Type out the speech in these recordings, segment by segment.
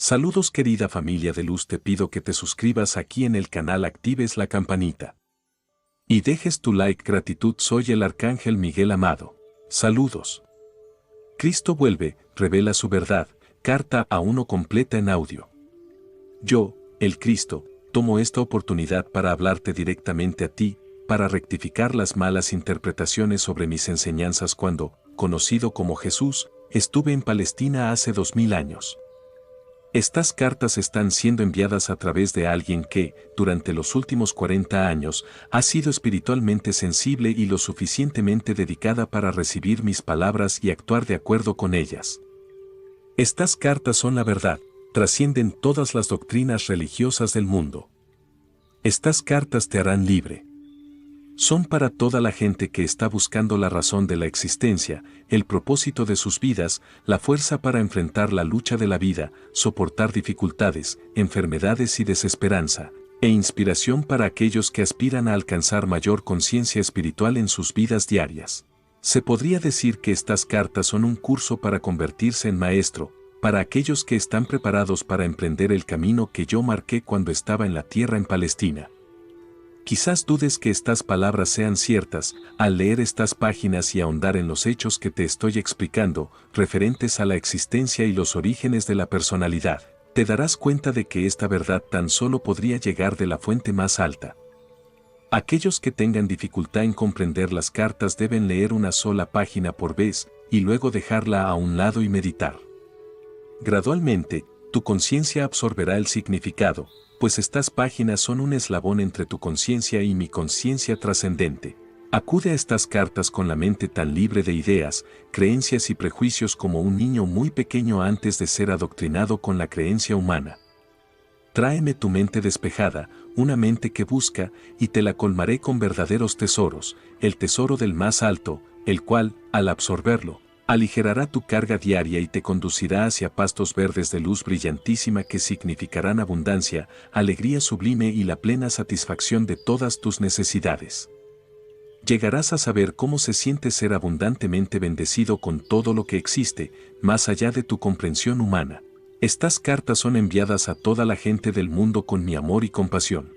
Saludos querida familia de luz, te pido que te suscribas aquí en el canal, actives la campanita y dejes tu like. Gratitud, soy el Arcángel Miguel Amado. Saludos. Cristo vuelve, revela su verdad, carta a uno completa en audio. Yo, el Cristo, tomo esta oportunidad para hablarte directamente a ti, para rectificar las malas interpretaciones sobre mis enseñanzas cuando, conocido como Jesús, estuve en Palestina hace 2000 años. Estas cartas están siendo enviadas a través de alguien que, durante los últimos 40 años, ha sido espiritualmente sensible y lo suficientemente dedicada para recibir mis palabras y actuar de acuerdo con ellas. Estas cartas son la verdad, trascienden todas las doctrinas religiosas del mundo. Estas cartas te harán libre. Son para toda la gente que está buscando la razón de la existencia, el propósito de sus vidas, la fuerza para enfrentar la lucha de la vida, soportar dificultades, enfermedades y desesperanza, e inspiración para aquellos que aspiran a alcanzar mayor conciencia espiritual en sus vidas diarias. Se podría decir que estas cartas son un curso para convertirse en maestro, para aquellos que están preparados para emprender el camino que yo marqué cuando estaba en la tierra en Palestina. Quizás dudes que estas palabras sean ciertas, al leer estas páginas y ahondar en los hechos que te estoy explicando, referentes a la existencia y los orígenes de la personalidad, te darás cuenta de que esta verdad tan solo podría llegar de la fuente más alta. Aquellos que tengan dificultad en comprender las cartas deben leer una sola página por vez, y luego dejarla a un lado y meditar. Gradualmente, tu conciencia absorberá el significado, pues estas páginas son un eslabón entre tu conciencia y mi conciencia trascendente. Acude a estas cartas con la mente tan libre de ideas, creencias y prejuicios como un niño muy pequeño antes de ser adoctrinado con la creencia humana. Tráeme tu mente despejada, una mente que busca, y te la colmaré con verdaderos tesoros, el tesoro del más alto, el cual, al absorberlo, aligerará tu carga diaria y te conducirá hacia pastos verdes de luz brillantísima que significarán abundancia, alegría sublime y la plena satisfacción de todas tus necesidades. Llegarás a saber cómo se siente ser abundantemente bendecido con todo lo que existe, más allá de tu comprensión humana. Estas cartas son enviadas a toda la gente del mundo con mi amor y compasión.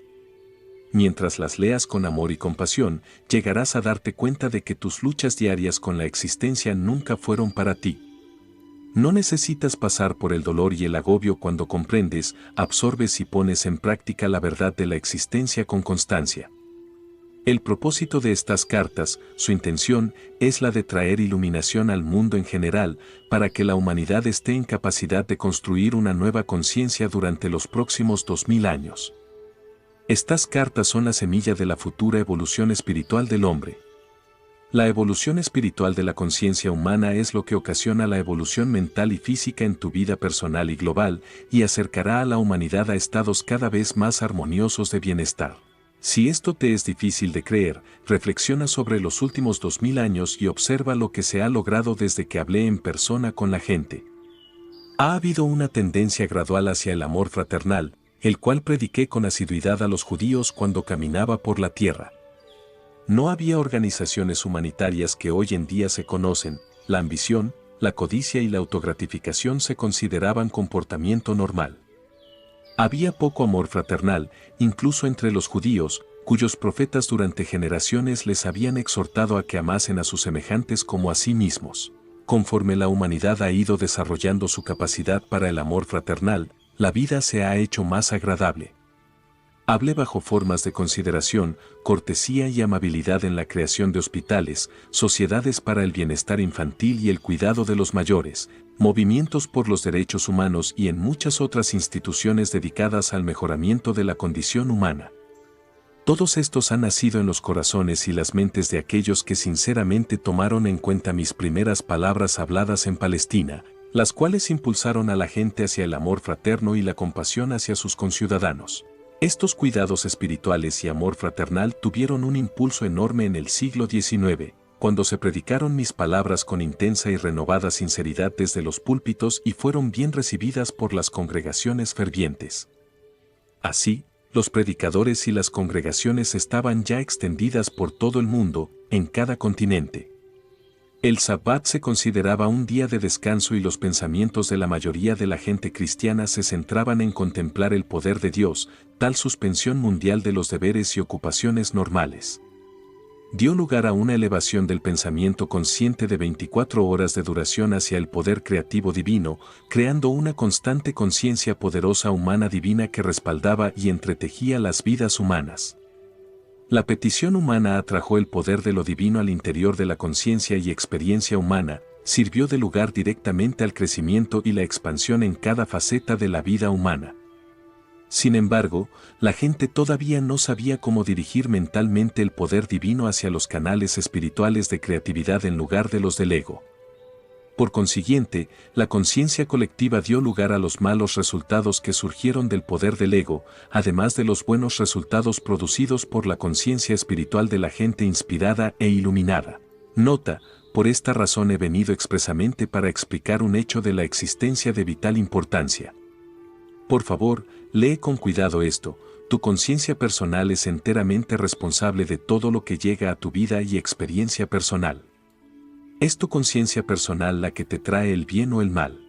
Mientras las leas con amor y compasión, llegarás a darte cuenta de que tus luchas diarias con la existencia nunca fueron para ti. No necesitas pasar por el dolor y el agobio cuando comprendes, absorbes y pones en práctica la verdad de la existencia con constancia. El propósito de estas cartas, su intención, es la de traer iluminación al mundo en general, para que la humanidad esté en capacidad de construir una nueva conciencia durante los próximos 2000 años. Estas cartas son la semilla de la futura evolución espiritual del hombre. La evolución espiritual de la conciencia humana es lo que ocasiona la evolución mental y física en tu vida personal y global, y acercará a la humanidad a estados cada vez más armoniosos de bienestar. Si esto te es difícil de creer, reflexiona sobre los últimos 2000 años y observa lo que se ha logrado desde que hablé en persona con la gente. Ha habido una tendencia gradual hacia el amor fraternal, el cual prediqué con asiduidad a los judíos cuando caminaba por la tierra. No había organizaciones humanitarias que hoy en día se conocen, la ambición, la codicia y la autogratificación se consideraban comportamiento normal. Había poco amor fraternal, incluso entre los judíos, cuyos profetas durante generaciones les habían exhortado a que amasen a sus semejantes como a sí mismos. Conforme la humanidad ha ido desarrollando su capacidad para el amor fraternal, la vida se ha hecho más agradable. Hablé bajo formas de consideración, cortesía y amabilidad en la creación de hospitales, sociedades para el bienestar infantil y el cuidado de los mayores, movimientos por los derechos humanos y en muchas otras instituciones dedicadas al mejoramiento de la condición humana. Todos estos han nacido en los corazones y las mentes de aquellos que sinceramente tomaron en cuenta mis primeras palabras habladas en Palestina, las cuales impulsaron a la gente hacia el amor fraterno y la compasión hacia sus conciudadanos. Estos cuidados espirituales y amor fraternal tuvieron un impulso enorme en el siglo XIX, cuando se predicaron mis palabras con intensa y renovada sinceridad desde los púlpitos y fueron bien recibidas por las congregaciones fervientes. Así, los predicadores y las congregaciones estaban ya extendidas por todo el mundo, en cada continente. El Sabbat se consideraba un día de descanso y los pensamientos de la mayoría de la gente cristiana se centraban en contemplar el poder de Dios, tal suspensión mundial de los deberes y ocupaciones normales. Dio lugar a una elevación del pensamiento consciente de 24 horas de duración hacia el poder creativo divino, creando una constante conciencia poderosa humana divina que respaldaba y entretejía las vidas humanas. La petición humana atrajo el poder de lo divino al interior de la conciencia y experiencia humana, sirvió de lugar directamente al crecimiento y la expansión en cada faceta de la vida humana. Sin embargo, la gente todavía no sabía cómo dirigir mentalmente el poder divino hacia los canales espirituales de creatividad en lugar de los del ego. Por consiguiente, la conciencia colectiva dio lugar a los malos resultados que surgieron del poder del ego, además de los buenos resultados producidos por la conciencia espiritual de la gente inspirada e iluminada. Nota: por esta razón he venido expresamente para explicar un hecho de la existencia de vital importancia. Por favor, lee con cuidado esto: tu conciencia personal es enteramente responsable de todo lo que llega a tu vida y experiencia personal. Es tu conciencia personal la que te trae el bien o el mal.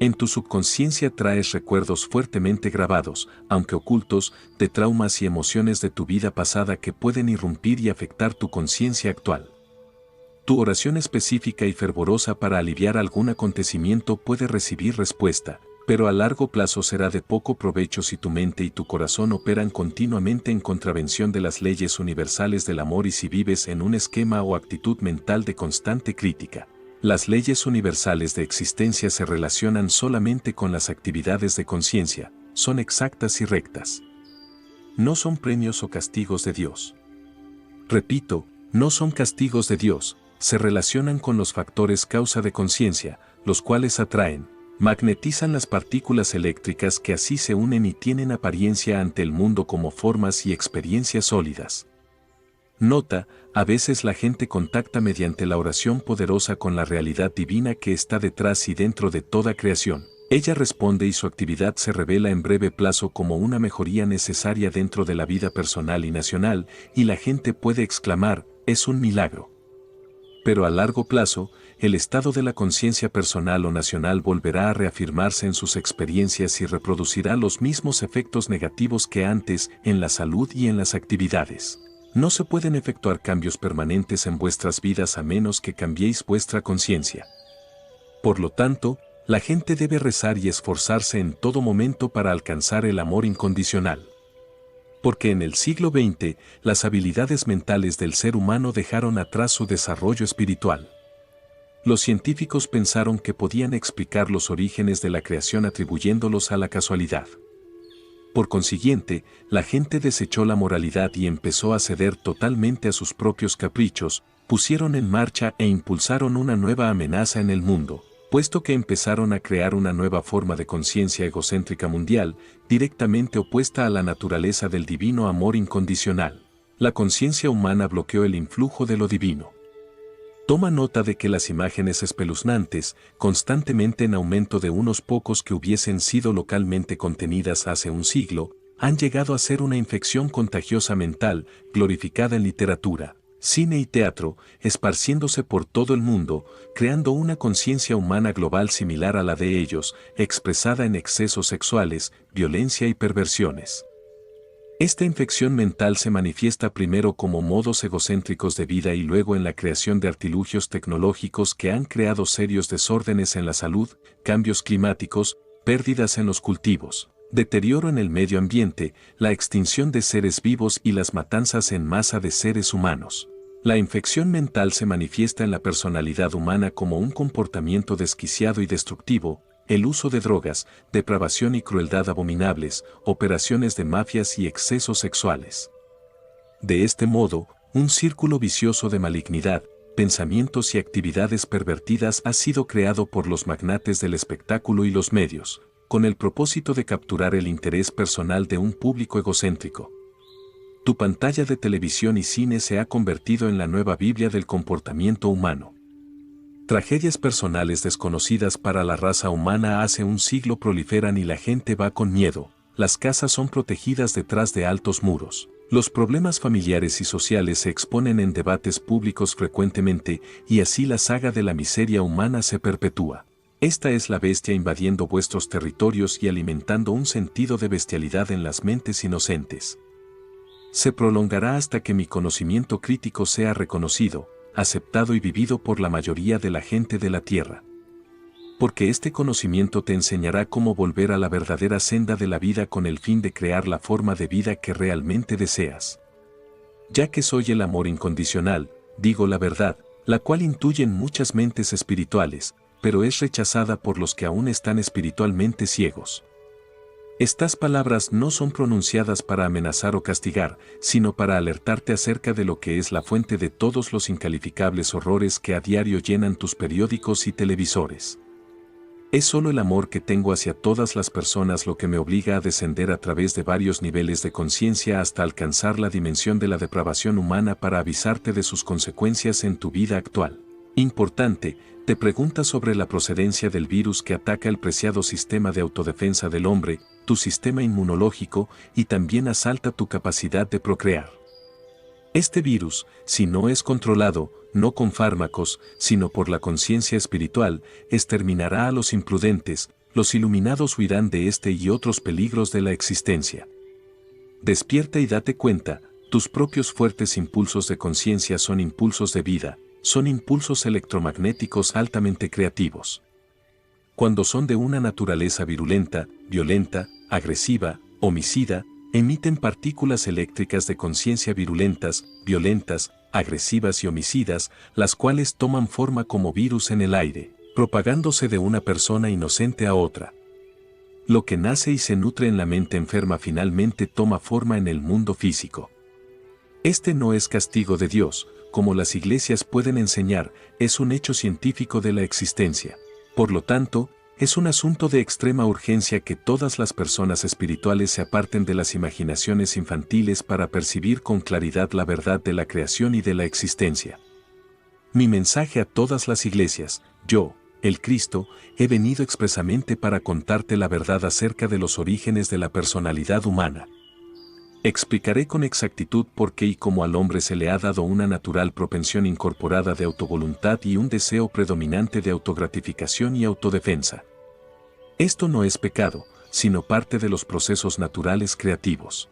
En tu subconsciencia traes recuerdos fuertemente grabados, aunque ocultos, de traumas y emociones de tu vida pasada que pueden irrumpir y afectar tu conciencia actual. Tu oración específica y fervorosa para aliviar algún acontecimiento puede recibir respuesta, pero a largo plazo será de poco provecho si tu mente y tu corazón operan continuamente en contravención de las leyes universales del amor y si vives en un esquema o actitud mental de constante crítica. Las leyes universales de existencia se relacionan solamente con las actividades de conciencia, son exactas y rectas. No son premios o castigos de Dios. Repito, no son castigos de Dios, se relacionan con los factores causa de conciencia, los cuales atraen, magnetizan las partículas eléctricas que así se unen y tienen apariencia ante el mundo como formas y experiencias sólidas. Nota: a veces la gente contacta mediante la oración poderosa con la realidad divina que está detrás y dentro de toda creación. Ella responde y su actividad se revela en breve plazo como una mejoría necesaria dentro de la vida personal y nacional, y la gente puede exclamar: es un milagro. Pero a largo plazo, el estado de la conciencia personal o nacional volverá a reafirmarse en sus experiencias y reproducirá los mismos efectos negativos que antes en la salud y en las actividades. No se pueden efectuar cambios permanentes en vuestras vidas a menos que cambiéis vuestra conciencia. Por lo tanto, la gente debe rezar y esforzarse en todo momento para alcanzar el amor incondicional. Porque en el siglo XX, las habilidades mentales del ser humano dejaron atrás su desarrollo espiritual. Los científicos pensaron que podían explicar los orígenes de la creación atribuyéndolos a la casualidad. Por consiguiente, la gente desechó la moralidad y empezó a ceder totalmente a sus propios caprichos, pusieron en marcha e impulsaron una nueva amenaza en el mundo, puesto que empezaron a crear una nueva forma de conciencia egocéntrica mundial, directamente opuesta a la naturaleza del divino amor incondicional. La conciencia humana bloqueó el influjo de lo divino. Toma nota de que las imágenes espeluznantes, constantemente en aumento de unos pocos que hubiesen sido localmente contenidas hace un siglo, han llegado a ser una infección contagiosa mental, glorificada en literatura, cine y teatro, esparciéndose por todo el mundo, creando una conciencia humana global similar a la de ellos, expresada en excesos sexuales, violencia y perversiones. Esta infección mental se manifiesta primero como modos egocéntricos de vida y luego en la creación de artilugios tecnológicos que han creado serios desórdenes en la salud, cambios climáticos, pérdidas en los cultivos, deterioro en el medio ambiente, la extinción de seres vivos y las matanzas en masa de seres humanos. La infección mental se manifiesta en la personalidad humana como un comportamiento desquiciado y destructivo, el uso de drogas, depravación y crueldad abominables, operaciones de mafias y excesos sexuales. De este modo, un círculo vicioso de malignidad, pensamientos y actividades pervertidas ha sido creado por los magnates del espectáculo y los medios, con el propósito de capturar el interés personal de un público egocéntrico. Tu pantalla de televisión y cine se ha convertido en la nueva Biblia del comportamiento humano. Tragedias personales desconocidas para la raza humana hace un siglo proliferan y la gente va con miedo, las casas son protegidas detrás de altos muros. Los problemas familiares y sociales se exponen en debates públicos frecuentemente y así la saga de la miseria humana se perpetúa. Esta es la bestia invadiendo vuestros territorios y alimentando un sentido de bestialidad en las mentes inocentes. Se prolongará hasta que mi conocimiento crítico sea reconocido, aceptado y vivido por la mayoría de la gente de la tierra. Porque este conocimiento te enseñará cómo volver a la verdadera senda de la vida con el fin de crear la forma de vida que realmente deseas. Ya que soy el amor incondicional, digo la verdad, la cual intuyen muchas mentes espirituales, pero es rechazada por los que aún están espiritualmente ciegos. Estas palabras no son pronunciadas para amenazar o castigar, sino para alertarte acerca de lo que es la fuente de todos los incalificables horrores que a diario llenan tus periódicos y televisores. Es solo el amor que tengo hacia todas las personas lo que me obliga a descender a través de varios niveles de conciencia hasta alcanzar la dimensión de la depravación humana para avisarte de sus consecuencias en tu vida actual. Importante, te preguntas sobre la procedencia del virus que ataca el preciado sistema de autodefensa del hombre, tu sistema inmunológico, y también asalta tu capacidad de procrear. Este virus, si no es controlado, no con fármacos, sino por la conciencia espiritual, exterminará a los imprudentes, los iluminados huirán de este y otros peligros de la existencia. Despierta y date cuenta, tus propios fuertes impulsos de conciencia son impulsos de vida, son impulsos electromagnéticos altamente creativos. Cuando son de una naturaleza virulenta, violenta, agresiva, homicida, emiten partículas eléctricas de conciencia virulentas, violentas, agresivas y homicidas, las cuales toman forma como virus en el aire, propagándose de una persona inocente a otra. Lo que nace y se nutre en la mente enferma finalmente toma forma en el mundo físico. Este no es castigo de Dios, como las iglesias pueden enseñar, es un hecho científico de la existencia. Por lo tanto, es un asunto de extrema urgencia que todas las personas espirituales se aparten de las imaginaciones infantiles para percibir con claridad la verdad de la creación y de la existencia. Mi mensaje a todas las iglesias, yo, el Cristo, he venido expresamente para contarte la verdad acerca de los orígenes de la personalidad humana. Explicaré con exactitud por qué y cómo al hombre se le ha dado una natural propensión incorporada de autovoluntad y un deseo predominante de autogratificación y autodefensa. Esto no es pecado, sino parte de los procesos naturales creativos.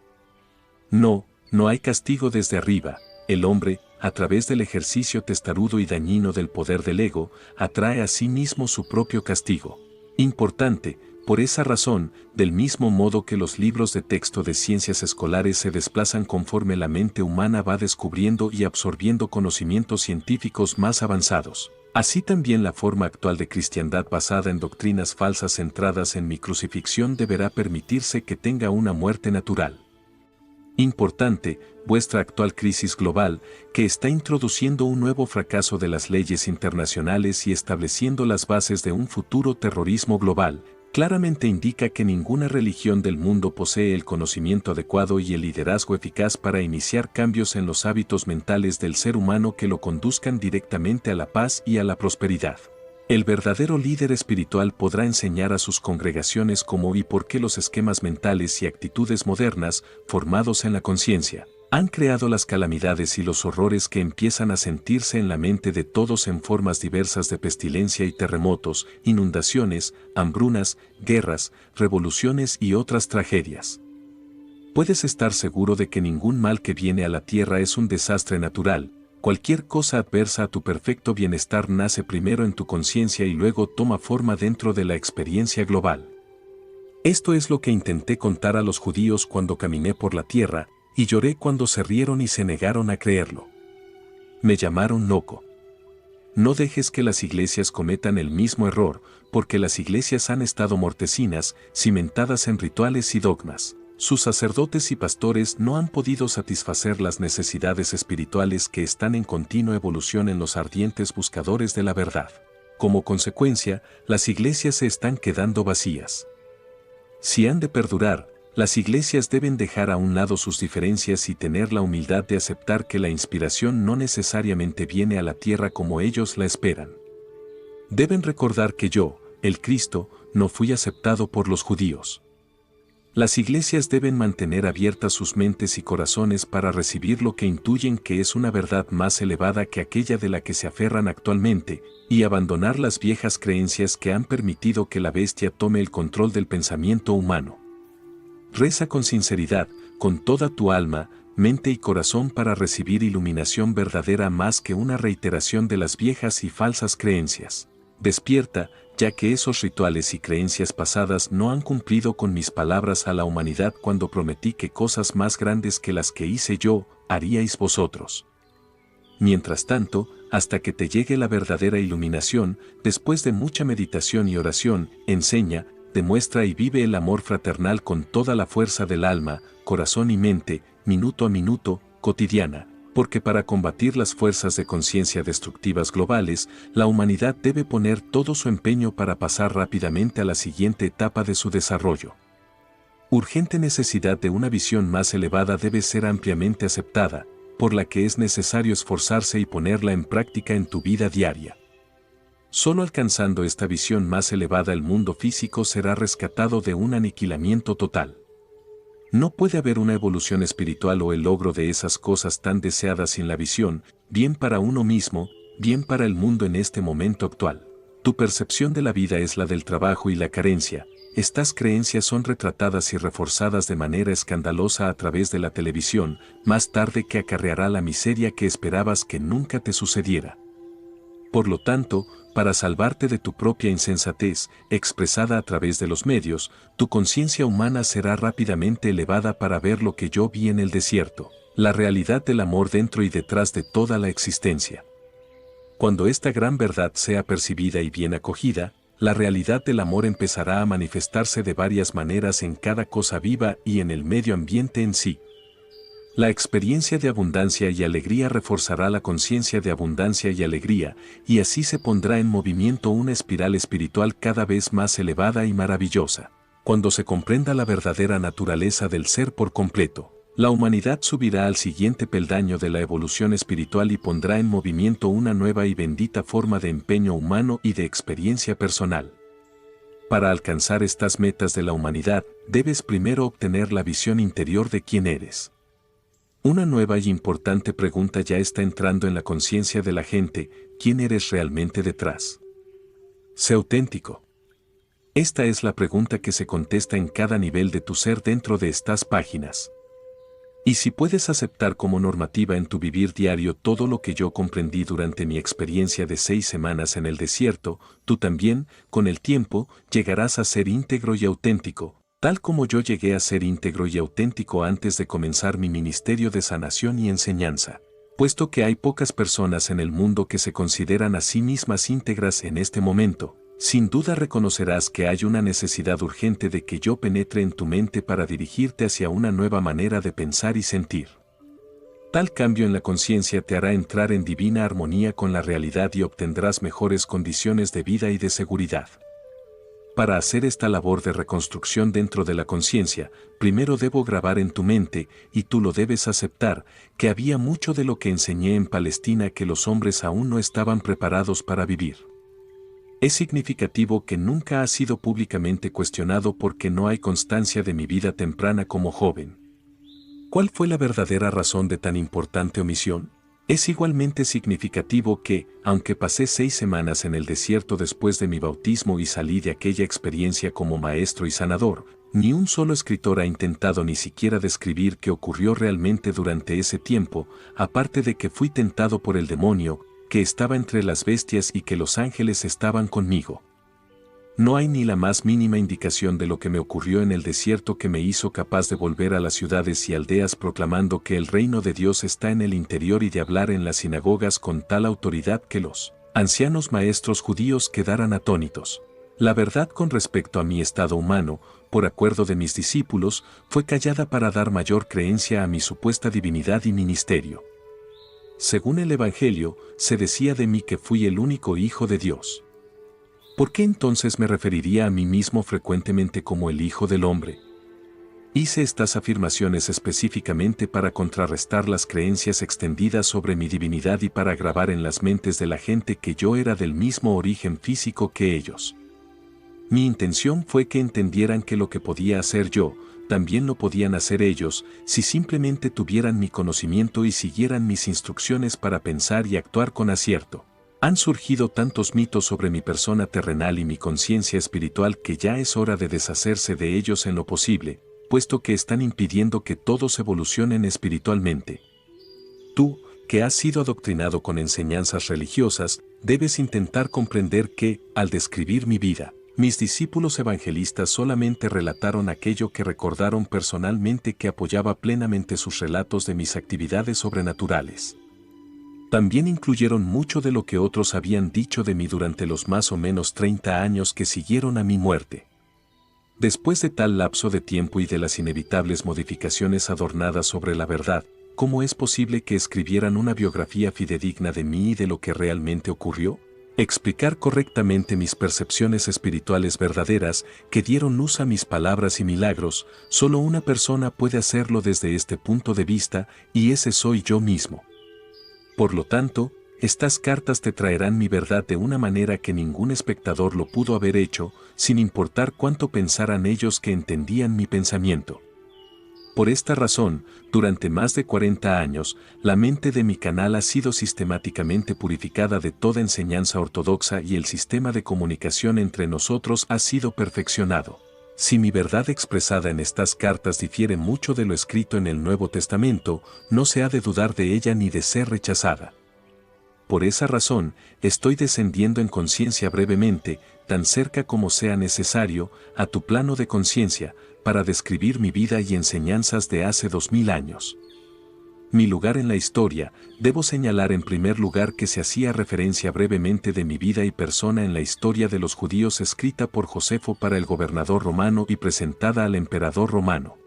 No hay castigo desde arriba. El hombre, a través del ejercicio testarudo y dañino del poder del ego, atrae a sí mismo su propio castigo. Importante, por esa razón, del mismo modo que los libros de texto de ciencias escolares se desplazan conforme la mente humana va descubriendo y absorbiendo conocimientos científicos más avanzados, así también la forma actual de cristiandad basada en doctrinas falsas centradas en mi crucifixión deberá permitirse que tenga una muerte natural. Importante, vuestra actual crisis global, que está introduciendo un nuevo fracaso de las leyes internacionales y estableciendo las bases de un futuro terrorismo global, claramente indica que ninguna religión del mundo posee el conocimiento adecuado y el liderazgo eficaz para iniciar cambios en los hábitos mentales del ser humano que lo conduzcan directamente a la paz y a la prosperidad. El verdadero líder espiritual podrá enseñar a sus congregaciones cómo y por qué los esquemas mentales y actitudes modernas, formados en la conciencia, han creado las calamidades y los horrores que empiezan a sentirse en la mente de todos en formas diversas de pestilencia y terremotos, inundaciones, hambrunas, guerras, revoluciones y otras tragedias. Puedes estar seguro de que ningún mal que viene a la tierra es un desastre natural. Cualquier cosa adversa a tu perfecto bienestar nace primero en tu conciencia y luego toma forma dentro de la experiencia global. Esto es lo que intenté contar a los judíos cuando caminé por la tierra, y lloré cuando se rieron y se negaron a creerlo. Me llamaron loco. No dejes que las iglesias cometan el mismo error, porque las iglesias han estado mortecinas, cimentadas en rituales y dogmas. Sus sacerdotes y pastores no han podido satisfacer las necesidades espirituales que están en continua evolución en los ardientes buscadores de la verdad. Como consecuencia, las iglesias se están quedando vacías. Si han de perdurar, las iglesias deben dejar a un lado sus diferencias y tener la humildad de aceptar que la inspiración no necesariamente viene a la tierra como ellos la esperan. Deben recordar que yo, el Cristo, no fui aceptado por los judíos. Las iglesias deben mantener abiertas sus mentes y corazones para recibir lo que intuyen que es una verdad más elevada que aquella de la que se aferran actualmente, y abandonar las viejas creencias que han permitido que la bestia tome el control del pensamiento humano. Reza con sinceridad, con toda tu alma, mente y corazón para recibir iluminación verdadera más que una reiteración de las viejas y falsas creencias. Despierta, ya que esos rituales y creencias pasadas no han cumplido con mis palabras a la humanidad cuando prometí que cosas más grandes que las que hice yo, haríais vosotros. Mientras tanto, hasta que te llegue la verdadera iluminación, después de mucha meditación y oración, enseña, demuestra y vive el amor fraternal con toda la fuerza del alma, corazón y mente, minuto a minuto, cotidiana, porque para combatir las fuerzas de conciencia destructivas globales, la humanidad debe poner todo su empeño para pasar rápidamente a la siguiente etapa de su desarrollo. Urgente necesidad de una visión más elevada debe ser ampliamente aceptada, por la que es necesario esforzarse y ponerla en práctica en tu vida diaria. Solo alcanzando esta visión más elevada el mundo físico será rescatado de un aniquilamiento total. No puede haber una evolución espiritual o el logro de esas cosas tan deseadas sin la visión, bien para uno mismo, bien para el mundo en este momento actual. Tu percepción de la vida es la del trabajo y la carencia. Estas creencias son retratadas y reforzadas de manera escandalosa a través de la televisión, más tarde que acarreará la miseria que esperabas que nunca te sucediera. Por lo tanto, para salvarte de tu propia insensatez, expresada a través de los medios, tu conciencia humana será rápidamente elevada para ver lo que yo vi en el desierto, la realidad del amor dentro y detrás de toda la existencia. Cuando esta gran verdad sea percibida y bien acogida, la realidad del amor empezará a manifestarse de varias maneras en cada cosa viva y en el medio ambiente en sí. La experiencia de abundancia y alegría reforzará la conciencia de abundancia y alegría, y así se pondrá en movimiento una espiral espiritual cada vez más elevada y maravillosa. Cuando se comprenda la verdadera naturaleza del ser por completo, la humanidad subirá al siguiente peldaño de la evolución espiritual y pondrá en movimiento una nueva y bendita forma de empeño humano y de experiencia personal. Para alcanzar estas metas de la humanidad, debes primero obtener la visión interior de quién eres. Una nueva y importante pregunta ya está entrando en la conciencia de la gente: ¿quién eres realmente detrás? Sé auténtico. Esta es la pregunta que se contesta en cada nivel de tu ser dentro de estas páginas. Y si puedes aceptar como normativa en tu vivir diario todo lo que yo comprendí durante mi experiencia de 6 semanas en el desierto, tú también, con el tiempo, llegarás a ser íntegro y auténtico, tal como yo llegué a ser íntegro y auténtico antes de comenzar mi ministerio de sanación y enseñanza. Puesto que hay pocas personas en el mundo que se consideran a sí mismas íntegras en este momento, sin duda reconocerás que hay una necesidad urgente de que yo penetre en tu mente para dirigirte hacia una nueva manera de pensar y sentir. Tal cambio en la conciencia te hará entrar en divina armonía con la realidad y obtendrás mejores condiciones de vida y de seguridad. Para hacer esta labor de reconstrucción dentro de la conciencia, primero debo grabar en tu mente, y tú lo debes aceptar, que había mucho de lo que enseñé en Palestina que los hombres aún no estaban preparados para vivir. Es significativo que nunca ha sido públicamente cuestionado porque no hay constancia de mi vida temprana como joven. ¿Cuál fue la verdadera razón de tan importante omisión? Es igualmente significativo que, aunque pasé 6 semanas en el desierto después de mi bautismo y salí de aquella experiencia como maestro y sanador, ni un solo escritor ha intentado ni siquiera describir qué ocurrió realmente durante ese tiempo, aparte de que fui tentado por el demonio, que estaba entre las bestias y que los ángeles estaban conmigo. No hay ni la más mínima indicación de lo que me ocurrió en el desierto que me hizo capaz de volver a las ciudades y aldeas proclamando que el reino de Dios está en el interior y de hablar en las sinagogas con tal autoridad que los ancianos maestros judíos quedaran atónitos. La verdad con respecto a mi estado humano, por acuerdo de mis discípulos, fue callada para dar mayor creencia a mi supuesta divinidad y ministerio. Según el Evangelio, se decía de mí que fui el único hijo de Dios. ¿Por qué entonces me referiría a mí mismo frecuentemente como el Hijo del Hombre? Hice estas afirmaciones específicamente para contrarrestar las creencias extendidas sobre mi divinidad y para grabar en las mentes de la gente que yo era del mismo origen físico que ellos. Mi intención fue que entendieran que lo que podía hacer yo, también lo podían hacer ellos, si simplemente tuvieran mi conocimiento y siguieran mis instrucciones para pensar y actuar con acierto. Han surgido tantos mitos sobre mi persona terrenal y mi conciencia espiritual que ya es hora de deshacerse de ellos en lo posible, puesto que están impidiendo que todos evolucionen espiritualmente. Tú, que has sido adoctrinado con enseñanzas religiosas, debes intentar comprender que, al describir mi vida, mis discípulos evangelistas solamente relataron aquello que recordaron personalmente, que apoyaba plenamente sus relatos de mis actividades sobrenaturales. También incluyeron mucho de lo que otros habían dicho de mí durante los más o menos 30 años que siguieron a mi muerte. Después de tal lapso de tiempo y de las inevitables modificaciones adornadas sobre la verdad, ¿cómo es posible que escribieran una biografía fidedigna de mí y de lo que realmente ocurrió? Explicar correctamente mis percepciones espirituales verdaderas que dieron luz a mis palabras y milagros, solo una persona puede hacerlo desde este punto de vista, y ese soy yo mismo. Por lo tanto, estas cartas te traerán mi verdad de una manera que ningún espectador lo pudo haber hecho, sin importar cuánto pensaran ellos que entendían mi pensamiento. Por esta razón, durante más de 40 años, la mente de mi canal ha sido sistemáticamente purificada de toda enseñanza ortodoxa y el sistema de comunicación entre nosotros ha sido perfeccionado. Si mi verdad expresada en estas cartas difiere mucho de lo escrito en el Nuevo Testamento, no se ha de dudar de ella ni de ser rechazada. Por esa razón, estoy descendiendo en conciencia brevemente, tan cerca como sea necesario, a tu plano de conciencia, para describir mi vida y enseñanzas de hace 2000 años. Mi lugar en la historia, debo señalar en primer lugar que se hacía referencia brevemente de mi vida y persona en la historia de los judíos escrita por Josefo para el gobernador romano y presentada al emperador romano.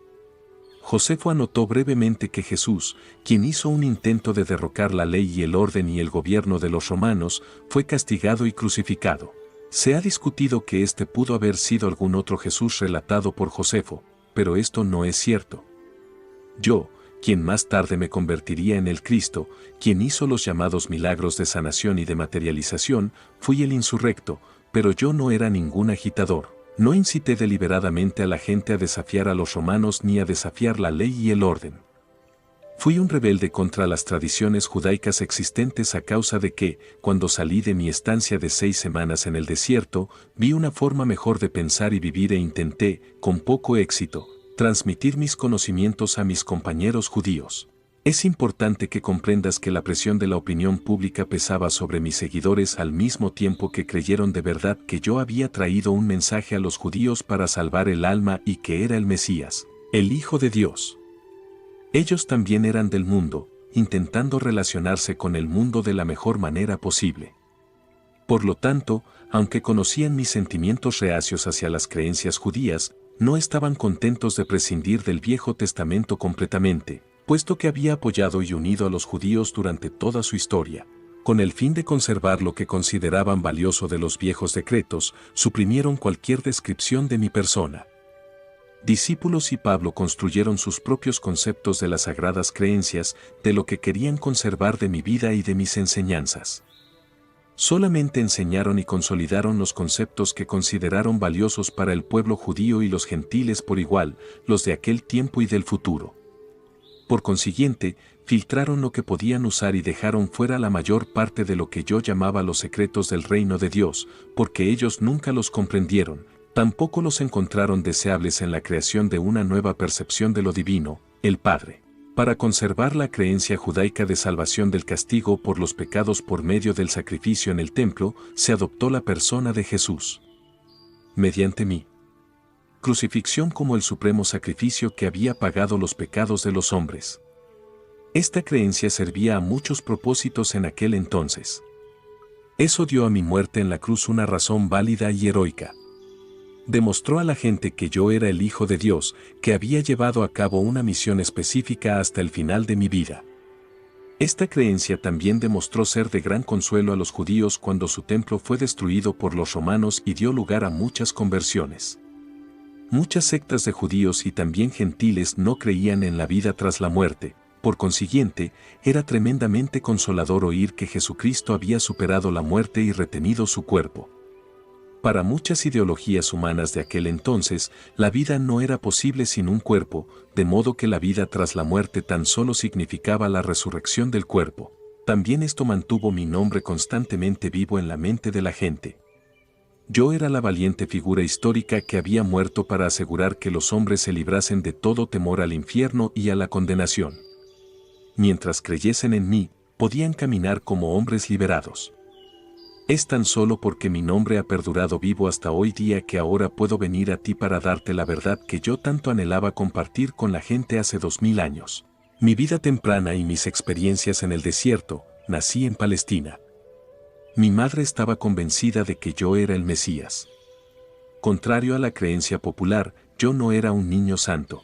Josefo anotó brevemente que Jesús, quien hizo un intento de derrocar la ley y el orden y el gobierno de los romanos, fue castigado y crucificado. Se ha discutido que este pudo haber sido algún otro Jesús relatado por Josefo, pero esto no es cierto. Yo, quien más tarde me convertiría en el Cristo, quien hizo los llamados milagros de sanación y de materialización, fui el insurrecto, pero yo no era ningún agitador. No incité deliberadamente a la gente a desafiar a los romanos ni a desafiar la ley y el orden. Fui un rebelde contra las tradiciones judaicas existentes a causa de que, cuando salí de mi estancia de 6 semanas en el desierto, vi una forma mejor de pensar y vivir e intenté, con poco éxito, transmitir mis conocimientos a mis compañeros judíos. Es importante que comprendas que la presión de la opinión pública pesaba sobre mis seguidores al mismo tiempo que creyeron de verdad que yo había traído un mensaje a los judíos para salvar el alma y que era el Mesías, el Hijo de Dios. Ellos también eran del mundo, intentando relacionarse con el mundo de la mejor manera posible. Por lo tanto, aunque conocían mis sentimientos reacios hacia las creencias judías, no estaban contentos de prescindir del Viejo Testamento completamente, puesto que había apoyado y unido a los judíos durante toda su historia. Con el fin de conservar lo que consideraban valioso de los viejos decretos, suprimieron cualquier descripción de mi persona. Discípulos y Pablo construyeron sus propios conceptos de las sagradas creencias, de lo que querían conservar de mi vida y de mis enseñanzas. Solamente enseñaron y consolidaron los conceptos que consideraron valiosos para el pueblo judío y los gentiles por igual, los de aquel tiempo y del futuro. Por consiguiente, filtraron lo que podían usar y dejaron fuera la mayor parte de lo que yo llamaba los secretos del reino de Dios, porque ellos nunca los comprendieron, tampoco los encontraron deseables en la creación de una nueva percepción de lo divino, el Padre. Para conservar la creencia judaica de salvación del castigo por los pecados por medio del sacrificio en el templo, se adoptó la persona de Jesús. Mediante mí. Crucifixión como el supremo sacrificio que había pagado los pecados de los hombres. Esta creencia servía a muchos propósitos en aquel entonces. Eso dio a mi muerte en la cruz una razón válida y heroica. Demostró a la gente que yo era el Hijo de Dios, que había llevado a cabo una misión específica hasta el final de mi vida. Esta creencia también demostró ser de gran consuelo a los judíos cuando su templo fue destruido por los romanos y dio lugar a muchas conversiones. Muchas sectas de judíos y también gentiles no creían en la vida tras la muerte, por consiguiente, era tremendamente consolador oír que Jesucristo había superado la muerte y retenido su cuerpo. Para muchas ideologías humanas de aquel entonces, la vida no era posible sin un cuerpo, de modo que la vida tras la muerte tan solo significaba la resurrección del cuerpo. También esto mantuvo mi nombre constantemente vivo en la mente de la gente. Yo era la valiente figura histórica que había muerto para asegurar que los hombres se librasen de todo temor al infierno y a la condenación. Mientras creyesen en mí, podían caminar como hombres liberados. Es tan solo porque mi nombre ha perdurado vivo hasta hoy día que ahora puedo venir a ti para darte la verdad que yo tanto anhelaba compartir con la gente hace 2000 años. Mi vida temprana y mis experiencias en el desierto. Nací en Palestina. Mi madre estaba convencida de que yo era el Mesías. Contrario a la creencia popular, yo no era un niño santo.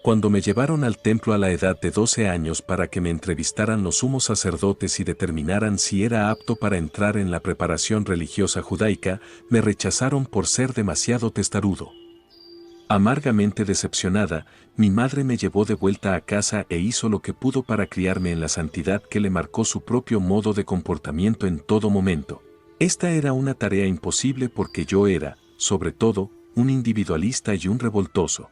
Cuando me llevaron al templo a la edad de 12 años para que me entrevistaran los sumos sacerdotes y determinaran si era apto para entrar en la preparación religiosa judaica, me rechazaron por ser demasiado testarudo. Amargamente decepcionada, mi madre me llevó de vuelta a casa e hizo lo que pudo para criarme en la santidad que le marcó su propio modo de comportamiento en todo momento. Esta era una tarea imposible porque yo era, sobre todo, un individualista y un revoltoso.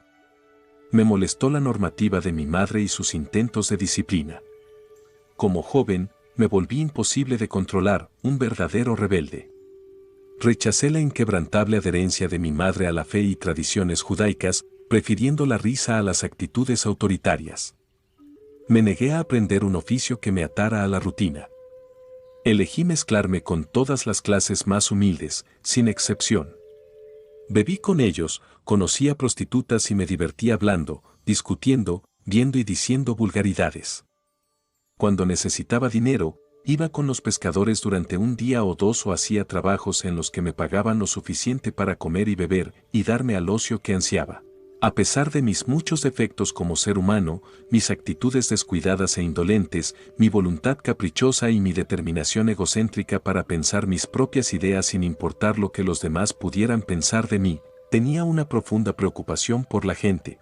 Me molestó la normativa de mi madre y sus intentos de disciplina. Como joven, me volví imposible de controlar, un verdadero rebelde. Rechacé la inquebrantable adherencia de mi madre a la fe y tradiciones judaicas, prefiriendo la risa a las actitudes autoritarias. Me negué a aprender un oficio que me atara a la rutina. Elegí mezclarme con todas las clases más humildes, sin excepción. Bebí con ellos, conocí a prostitutas y me divertí hablando, discutiendo, viendo y diciendo vulgaridades. Cuando necesitaba dinero, iba con los pescadores durante un día o dos o hacía trabajos en los que me pagaban lo suficiente para comer y beber y darme al ocio que ansiaba. A pesar de mis muchos defectos como ser humano, mis actitudes descuidadas e indolentes, mi voluntad caprichosa y mi determinación egocéntrica para pensar mis propias ideas sin importar lo que los demás pudieran pensar de mí, tenía una profunda preocupación por la gente.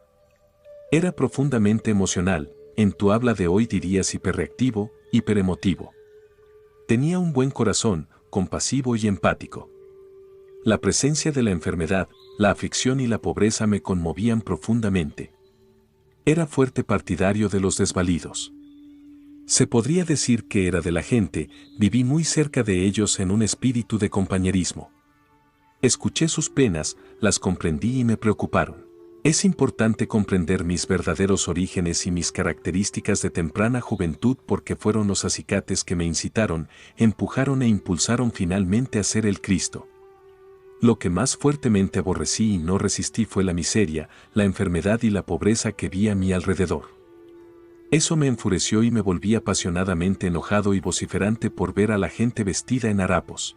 Era profundamente emocional, en tu habla de hoy dirías hiperreactivo, hiperemotivo. Tenía un buen corazón, compasivo y empático. La presencia de la enfermedad, la aflicción y la pobreza me conmovían profundamente. Era fuerte partidario de los desvalidos. Se podría decir que era de la gente, viví muy cerca de ellos en un espíritu de compañerismo. Escuché sus penas, las comprendí y me preocuparon. Es importante comprender mis verdaderos orígenes y mis características de temprana juventud porque fueron los acicates que me incitaron, empujaron e impulsaron finalmente a ser el Cristo. Lo que más fuertemente aborrecí y no resistí fue la miseria, la enfermedad y la pobreza que vi a mi alrededor. Eso me enfureció y me volví apasionadamente enojado y vociferante por ver a la gente vestida en harapos.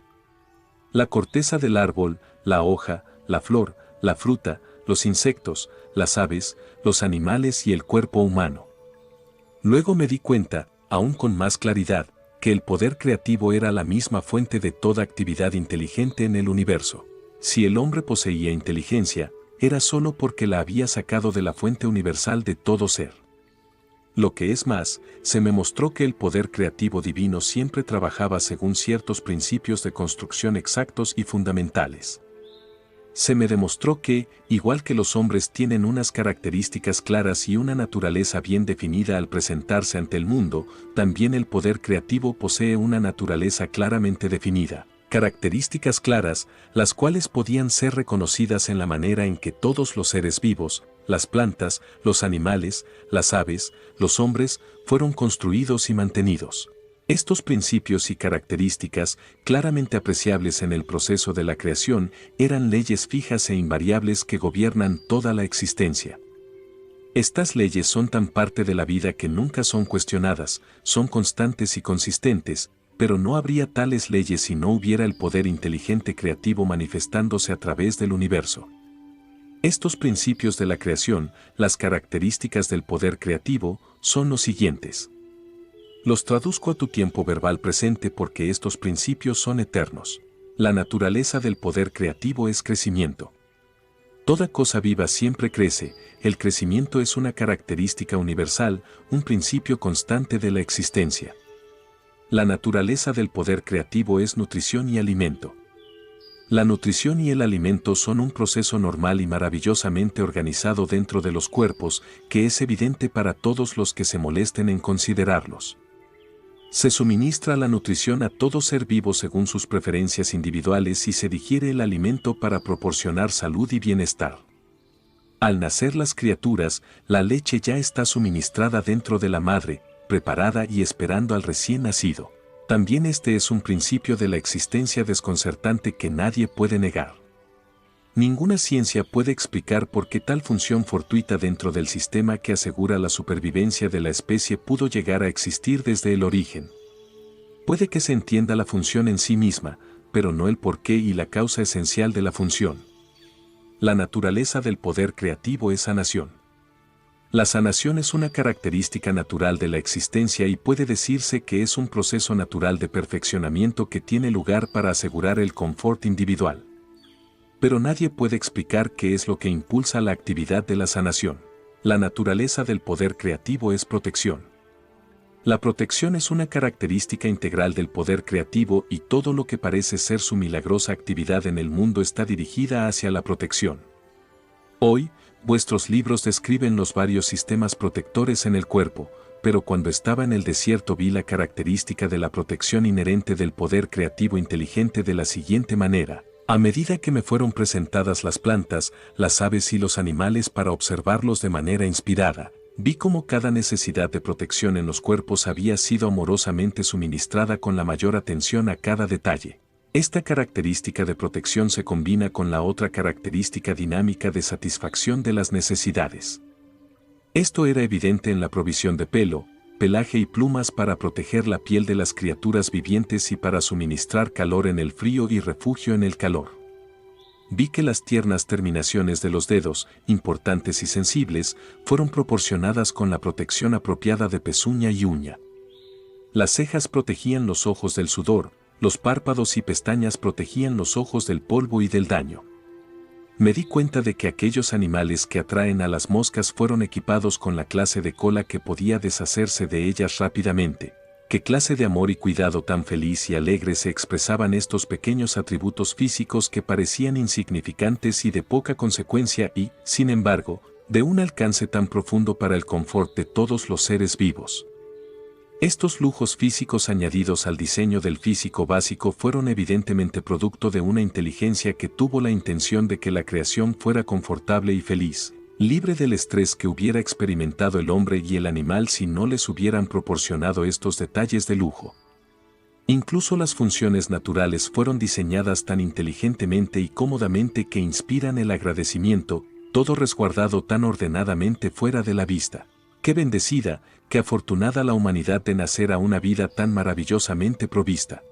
La corteza del árbol, la hoja, la flor, la fruta, los insectos, las aves, los animales y el cuerpo humano. Luego me di cuenta, aún con más claridad, que el poder creativo era la misma fuente de toda actividad inteligente en el universo. Si el hombre poseía inteligencia, era solo porque la había sacado de la fuente universal de todo ser. Lo que es más, se me mostró que el poder creativo divino siempre trabajaba según ciertos principios de construcción exactos y fundamentales. Se me demostró que, igual que los hombres tienen unas características claras y una naturaleza bien definida al presentarse ante el mundo, también el poder creativo posee una naturaleza claramente definida, características claras, las cuales podían ser reconocidas en la manera en que todos los seres vivos, las plantas, los animales, las aves, los hombres, fueron construidos y mantenidos. Estos principios y características, claramente apreciables en el proceso de la creación, eran leyes fijas e invariables que gobiernan toda la existencia. Estas leyes son tan parte de la vida que nunca son cuestionadas, son constantes y consistentes, pero no habría tales leyes si no hubiera el poder inteligente creativo manifestándose a través del universo. Estos principios de la creación, las características del poder creativo, son los siguientes. Los traduzco a tu tiempo verbal presente porque estos principios son eternos. La naturaleza del poder creativo es crecimiento. Toda cosa viva siempre crece, el crecimiento es una característica universal, un principio constante de la existencia. La naturaleza del poder creativo es nutrición y alimento. La nutrición y el alimento son un proceso normal y maravillosamente organizado dentro de los cuerpos, que es evidente para todos los que se molesten en considerarlos. Se suministra la nutrición a todo ser vivo según sus preferencias individuales y se digiere el alimento para proporcionar salud y bienestar. Al nacer las criaturas, la leche ya está suministrada dentro de la madre, preparada y esperando al recién nacido. También este es un principio de la existencia desconcertante que nadie puede negar. Ninguna ciencia puede explicar por qué tal función fortuita dentro del sistema que asegura la supervivencia de la especie pudo llegar a existir desde el origen. Puede que se entienda la función en sí misma, pero no el porqué y la causa esencial de la función. La naturaleza del poder creativo es sanación. La sanación es una característica natural de la existencia y puede decirse que es un proceso natural de perfeccionamiento que tiene lugar para asegurar el confort individual. Pero nadie puede explicar qué es lo que impulsa la actividad de la sanación. La naturaleza del poder creativo es protección. La protección es una característica integral del poder creativo y todo lo que parece ser su milagrosa actividad en el mundo está dirigida hacia la protección. Hoy, vuestros libros describen los varios sistemas protectores en el cuerpo, pero cuando estaba en el desierto vi la característica de la protección inherente del poder creativo inteligente de la siguiente manera. A medida que me fueron presentadas las plantas, las aves y los animales para observarlos de manera inspirada, vi cómo cada necesidad de protección en los cuerpos había sido amorosamente suministrada con la mayor atención a cada detalle. Esta característica de protección se combina con la otra característica dinámica de satisfacción de las necesidades. Esto era evidente en la provisión de pelo, pelaje y plumas para proteger la piel de las criaturas vivientes y para suministrar calor en el frío y refugio en el calor. Vi que las tiernas terminaciones de los dedos, importantes y sensibles, fueron proporcionadas con la protección apropiada de pezuña y uña. Las cejas protegían los ojos del sudor, los párpados y pestañas protegían los ojos del polvo y del daño. Me di cuenta de que aquellos animales que atraen a las moscas fueron equipados con la clase de cola que podía deshacerse de ellas rápidamente. ¿Qué clase de amor y cuidado tan feliz y alegre se expresaban estos pequeños atributos físicos que parecían insignificantes y de poca consecuencia y, sin embargo, de un alcance tan profundo para el confort de todos los seres vivos? Estos lujos físicos añadidos al diseño del físico básico fueron evidentemente producto de una inteligencia que tuvo la intención de que la creación fuera confortable y feliz, libre del estrés que hubiera experimentado el hombre y el animal si no les hubieran proporcionado estos detalles de lujo. Incluso las funciones naturales fueron diseñadas tan inteligentemente y cómodamente que inspiran el agradecimiento, todo resguardado tan ordenadamente fuera de la vista. Qué bendecida, qué afortunada la humanidad de nacer a una vida tan maravillosamente provista.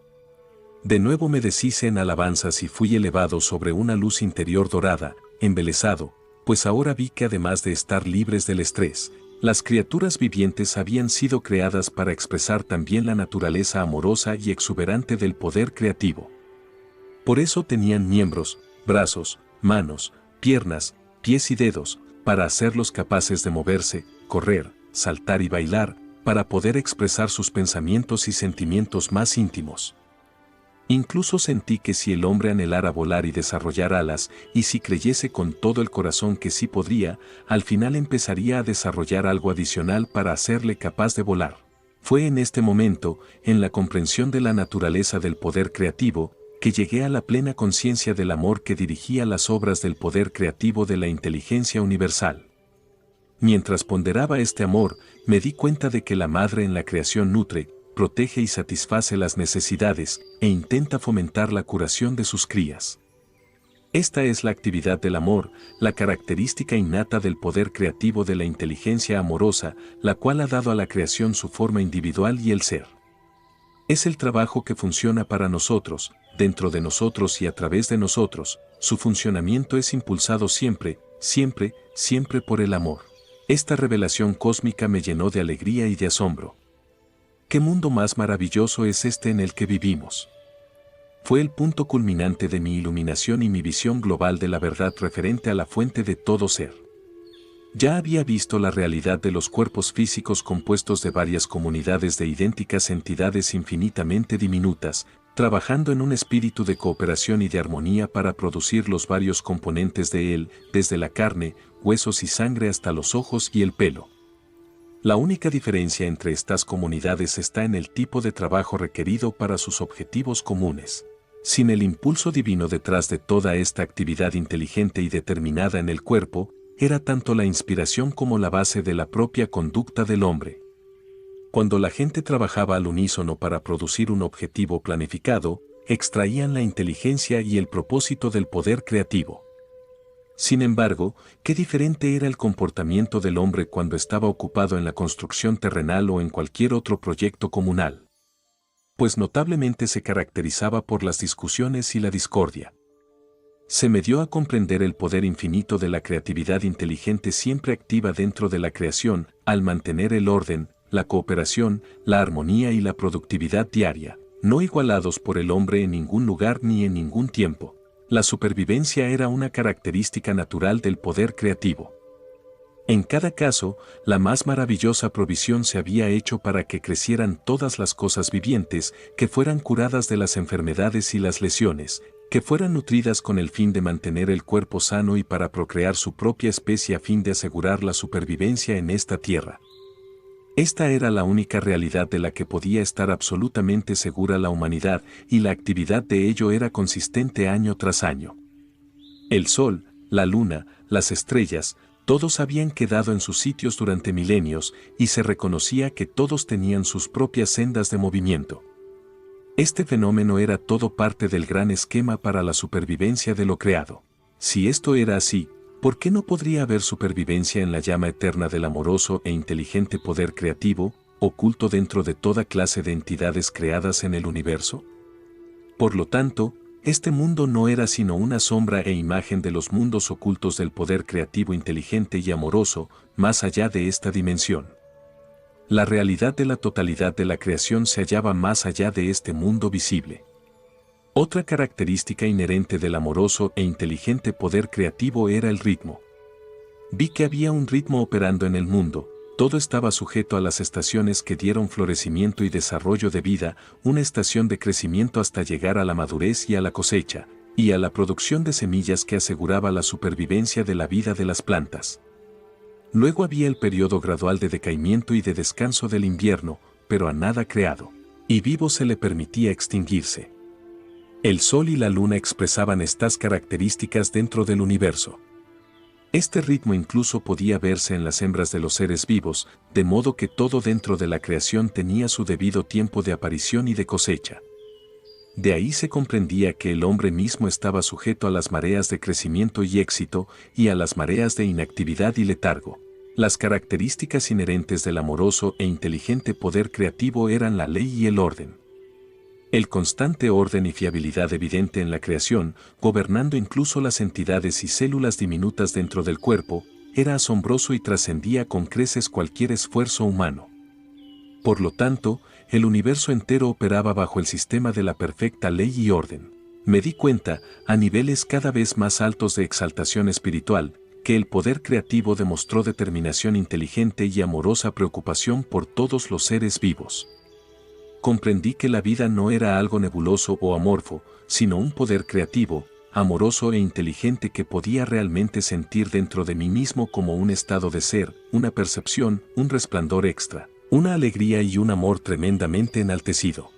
De nuevo me deshice en alabanzas y fui elevado sobre una luz interior dorada, embelesado, pues ahora vi que además de estar libres del estrés, las criaturas vivientes habían sido creadas para expresar también la naturaleza amorosa y exuberante del poder creativo. Por eso tenían miembros, brazos, manos, piernas, pies y dedos, para hacerlos capaces de moverse, correr, saltar y bailar, para poder expresar sus pensamientos y sentimientos más íntimos. Incluso sentí que si el hombre anhelara volar y desarrollar alas, y si creyese con todo el corazón que sí podría, al final empezaría a desarrollar algo adicional para hacerle capaz de volar. Fue en este momento, en la comprensión de la naturaleza del poder creativo, que llegué a la plena conciencia del amor que dirigía las obras del poder creativo de la inteligencia universal. Mientras ponderaba este amor, me di cuenta de que la madre en la creación nutre, protege y satisface las necesidades, e intenta fomentar la curación de sus crías. Esta es la actividad del amor, la característica innata del poder creativo de la inteligencia amorosa, la cual ha dado a la creación su forma individual y el ser. Es el trabajo que funciona para nosotros, dentro de nosotros y a través de nosotros. Su funcionamiento es impulsado siempre, siempre, siempre por el amor. Esta revelación cósmica me llenó de alegría y de asombro. ¿Qué mundo más maravilloso es este en el que vivimos? Fue el punto culminante de mi iluminación y mi visión global de la verdad referente a la fuente de todo ser. Ya había visto la realidad de los cuerpos físicos compuestos de varias comunidades de idénticas entidades infinitamente diminutas, trabajando en un espíritu de cooperación y de armonía para producir los varios componentes de él, desde la carne, huesos y sangre hasta los ojos y el pelo. La única diferencia entre estas comunidades está en el tipo de trabajo requerido para sus objetivos comunes. Sin el impulso divino detrás de toda esta actividad inteligente y determinada en el cuerpo, era tanto la inspiración como la base de la propia conducta del hombre. Cuando la gente trabajaba al unísono para producir un objetivo planificado, extraían la inteligencia y el propósito del poder creativo. Sin embargo, qué diferente era el comportamiento del hombre cuando estaba ocupado en la construcción terrenal o en cualquier otro proyecto comunal. Pues notablemente se caracterizaba por las discusiones y la discordia. Se me dio a comprender el poder infinito de la creatividad inteligente siempre activa dentro de la creación, al mantener el orden, la cooperación, la armonía y la productividad diaria, no igualados por el hombre en ningún lugar ni en ningún tiempo. La supervivencia era una característica natural del poder creativo. En cada caso, la más maravillosa provisión se había hecho para que crecieran todas las cosas vivientes, que fueran curadas de las enfermedades y las lesiones, que fueran nutridas con el fin de mantener el cuerpo sano y para procrear su propia especie a fin de asegurar la supervivencia en esta tierra. Esta era la única realidad de la que podía estar absolutamente segura la humanidad, y la actividad de ello era consistente año tras año. El sol, la luna, las estrellas, todos habían quedado en sus sitios durante milenios, y se reconocía que todos tenían sus propias sendas de movimiento. Este fenómeno era todo parte del gran esquema para la supervivencia de lo creado. Si esto era así, ¿por qué no podría haber supervivencia en la llama eterna del amoroso e inteligente poder creativo, oculto dentro de toda clase de entidades creadas en el universo? Por lo tanto, este mundo no era sino una sombra e imagen de los mundos ocultos del poder creativo inteligente y amoroso, más allá de esta dimensión. La realidad de la totalidad de la creación se hallaba más allá de este mundo visible. Otra característica inherente del amoroso e inteligente poder creativo era el ritmo. Vi que había un ritmo operando en el mundo, todo estaba sujeto a las estaciones que dieron florecimiento y desarrollo de vida, una estación de crecimiento hasta llegar a la madurez y a la cosecha, y a la producción de semillas que aseguraba la supervivencia de la vida de las plantas. Luego había el periodo gradual de decaimiento y de descanso del invierno, pero a nada creado, y vivo se le permitía extinguirse. El sol y la luna expresaban estas características dentro del universo. Este ritmo incluso podía verse en las hembras de los seres vivos, de modo que todo dentro de la creación tenía su debido tiempo de aparición y de cosecha. De ahí se comprendía que el hombre mismo estaba sujeto a las mareas de crecimiento y éxito, y a las mareas de inactividad y letargo. Las características inherentes del amoroso e inteligente poder creativo eran la ley y el orden. El constante orden y fiabilidad evidente en la creación, gobernando incluso las entidades y células diminutas dentro del cuerpo, era asombroso y trascendía con creces cualquier esfuerzo humano. Por lo tanto, el universo entero operaba bajo el sistema de la perfecta ley y orden. Me di cuenta, a niveles cada vez más altos de exaltación espiritual, que el poder creativo demostró determinación inteligente y amorosa preocupación por todos los seres vivos. Comprendí que la vida no era algo nebuloso o amorfo, sino un poder creativo, amoroso e inteligente que podía realmente sentir dentro de mí mismo como un estado de ser, una percepción, un resplandor extra, una alegría y un amor tremendamente enaltecido.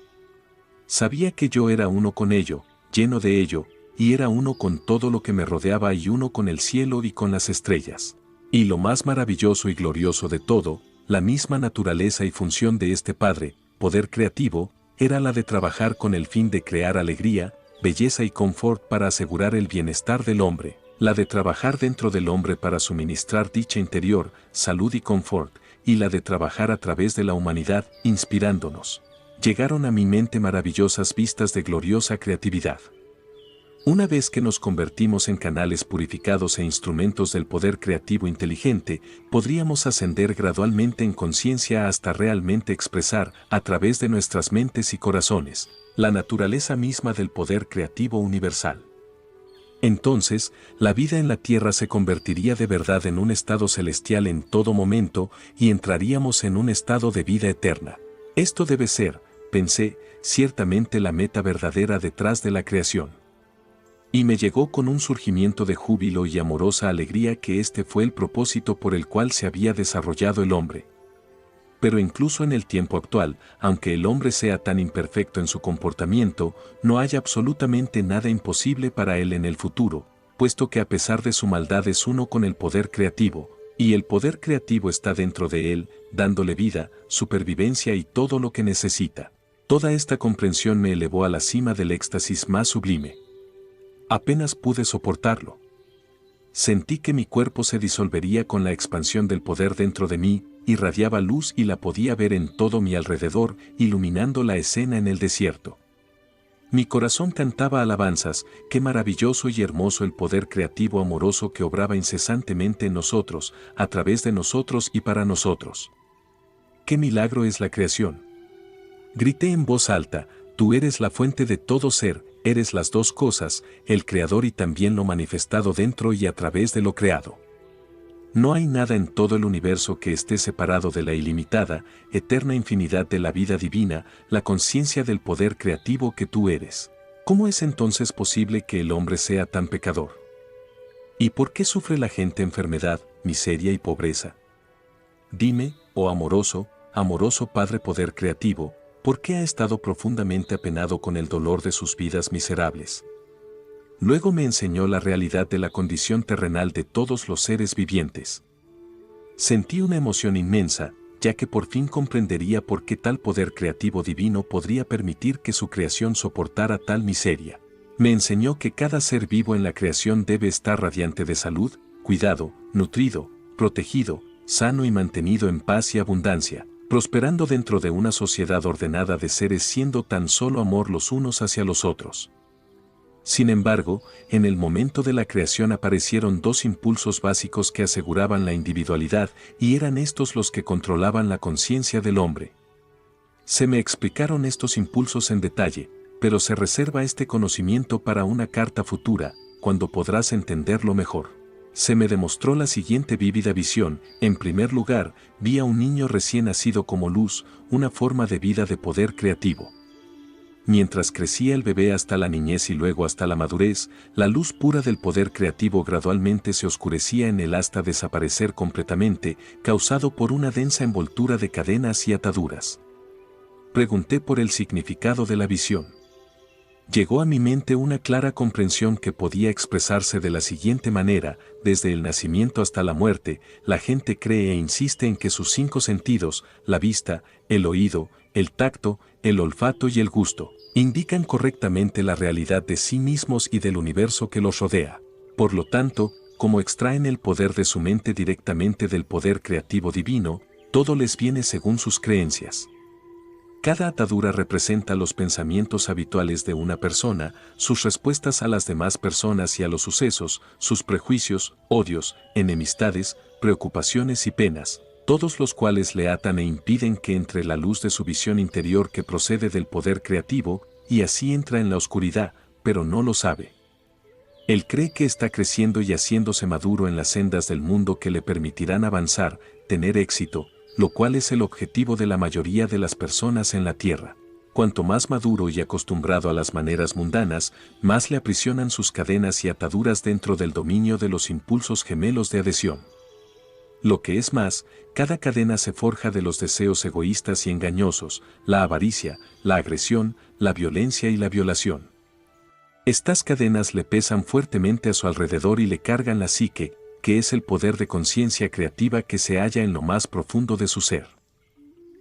Sabía que yo era uno con ello, lleno de ello, y era uno con todo lo que me rodeaba y uno con el cielo y con las estrellas. Y lo más maravilloso y glorioso de todo, la misma naturaleza y función de este Padre, poder creativo, era la de trabajar con el fin de crear alegría, belleza y confort para asegurar el bienestar del hombre, la de trabajar dentro del hombre para suministrar dicha interior, salud y confort, y la de trabajar a través de la humanidad, inspirándonos. Llegaron a mi mente maravillosas vistas de gloriosa creatividad. Una vez que nos convertimos en canales purificados e instrumentos del poder creativo inteligente, podríamos ascender gradualmente en conciencia hasta realmente expresar, a través de nuestras mentes y corazones, la naturaleza misma del poder creativo universal. Entonces, la vida en la tierra se convertiría de verdad en un estado celestial en todo momento y entraríamos en un estado de vida eterna. Esto debe ser, pensé, ciertamente la meta verdadera detrás de la creación. Y me llegó con un surgimiento de júbilo y amorosa alegría que este fue el propósito por el cual se había desarrollado el hombre. Pero incluso en el tiempo actual, aunque el hombre sea tan imperfecto en su comportamiento, no hay absolutamente nada imposible para él en el futuro, puesto que a pesar de su maldad es uno con el poder creativo, y el poder creativo está dentro de él, dándole vida, supervivencia y todo lo que necesita. Toda esta comprensión me elevó a la cima del éxtasis más sublime. Apenas pude soportarlo. Sentí que mi cuerpo se disolvería con la expansión del poder dentro de mí, irradiaba luz y la podía ver en todo mi alrededor, iluminando la escena en el desierto. Mi corazón cantaba alabanzas, qué maravilloso y hermoso el poder creativo amoroso que obraba incesantemente en nosotros, a través de nosotros y para nosotros. ¡Qué milagro es la creación! Grité en voz alta, tú eres la fuente de todo ser, eres las dos cosas, el creador y también lo manifestado dentro y a través de lo creado. No hay nada en todo el universo que esté separado de la ilimitada, eterna infinidad de la vida divina, la conciencia del poder creativo que tú eres. ¿Cómo es entonces posible que el hombre sea tan pecador? ¿Y por qué sufre la gente enfermedad, miseria y pobreza? Dime, oh amoroso, amoroso Padre Poder Creativo, ¿por qué ha estado profundamente apenado con el dolor de sus vidas miserables? Luego me enseñó la realidad de la condición terrenal de todos los seres vivientes. Sentí una emoción inmensa, ya que por fin comprendería por qué tal poder creativo divino podría permitir que su creación soportara tal miseria. Me enseñó que cada ser vivo en la creación debe estar radiante de salud, cuidado, nutrido, protegido, sano y mantenido en paz y abundancia, prosperando dentro de una sociedad ordenada de seres siendo tan solo amor los unos hacia los otros. Sin embargo, en el momento de la creación aparecieron dos impulsos básicos que aseguraban la individualidad y eran estos los que controlaban la conciencia del hombre. Se me explicaron estos impulsos en detalle, pero se reserva este conocimiento para una carta futura, cuando podrás entenderlo mejor. Se me demostró la siguiente vívida visión. En primer lugar, vi a un niño recién nacido como luz, una forma de vida de poder creativo. Mientras crecía el bebé hasta la niñez y luego hasta la madurez, la luz pura del poder creativo gradualmente se oscurecía en él hasta desaparecer completamente, causado por una densa envoltura de cadenas y ataduras. Pregunté por el significado de la visión. Llegó a mi mente una clara comprensión que podía expresarse de la siguiente manera: desde el nacimiento hasta la muerte, la gente cree e insiste en que sus 5 sentidos, la vista, el oído, el tacto, el olfato y el gusto, indican correctamente la realidad de sí mismos y del universo que los rodea. Por lo tanto, como extraen el poder de su mente directamente del poder creativo divino, todo les viene según sus creencias. Cada atadura representa los pensamientos habituales de una persona, sus respuestas a las demás personas y a los sucesos, sus prejuicios, odios, enemistades, preocupaciones y penas, todos los cuales le atan e impiden que entre la luz de su visión interior que procede del poder creativo, y así entra en la oscuridad, pero no lo sabe. Él cree que está creciendo y haciéndose maduro en las sendas del mundo que le permitirán avanzar, tener éxito, lo cual es el objetivo de la mayoría de las personas en la Tierra. Cuanto más maduro y acostumbrado a las maneras mundanas, más le aprisionan sus cadenas y ataduras dentro del dominio de los impulsos gemelos de adhesión. Lo que es más, cada cadena se forja de los deseos egoístas y engañosos, la avaricia, la agresión, la violencia y la violación. Estas cadenas le pesan fuertemente a su alrededor y le cargan la psique, que es el poder de conciencia creativa que se halla en lo más profundo de su ser.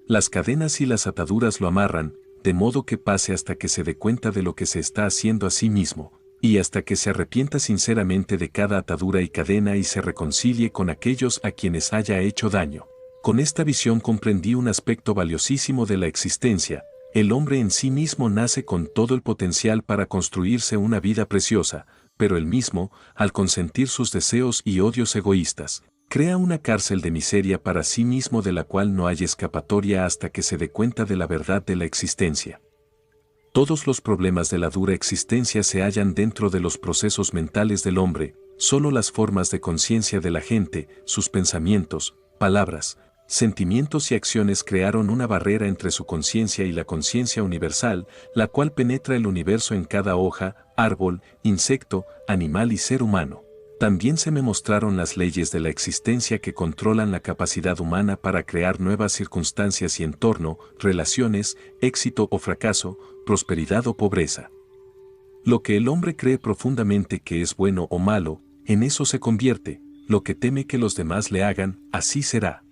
Las cadenas y las ataduras lo amarran, de modo que pase hasta que se dé cuenta de lo que se está haciendo a sí mismo, y hasta que se arrepienta sinceramente de cada atadura y cadena y se reconcilie con aquellos a quienes haya hecho daño. Con esta visión comprendí un aspecto valiosísimo de la existencia: el hombre en sí mismo nace con todo el potencial para construirse una vida preciosa, pero él mismo, al consentir sus deseos y odios egoístas, crea una cárcel de miseria para sí mismo de la cual no hay escapatoria hasta que se dé cuenta de la verdad de la existencia. Todos los problemas de la dura existencia se hallan dentro de los procesos mentales del hombre, solo las formas de conciencia de la gente, sus pensamientos, palabras, Sentimientos y acciones crearon una barrera entre su conciencia y la conciencia universal, la cual penetra el universo en cada hoja, árbol, insecto, animal y ser humano. También se me mostraron las leyes de la existencia que controlan la capacidad humana para crear nuevas circunstancias y entorno, relaciones, éxito o fracaso, prosperidad o pobreza. Lo que el hombre cree profundamente que es bueno o malo, en eso se convierte. Lo que teme que los demás le hagan, así será.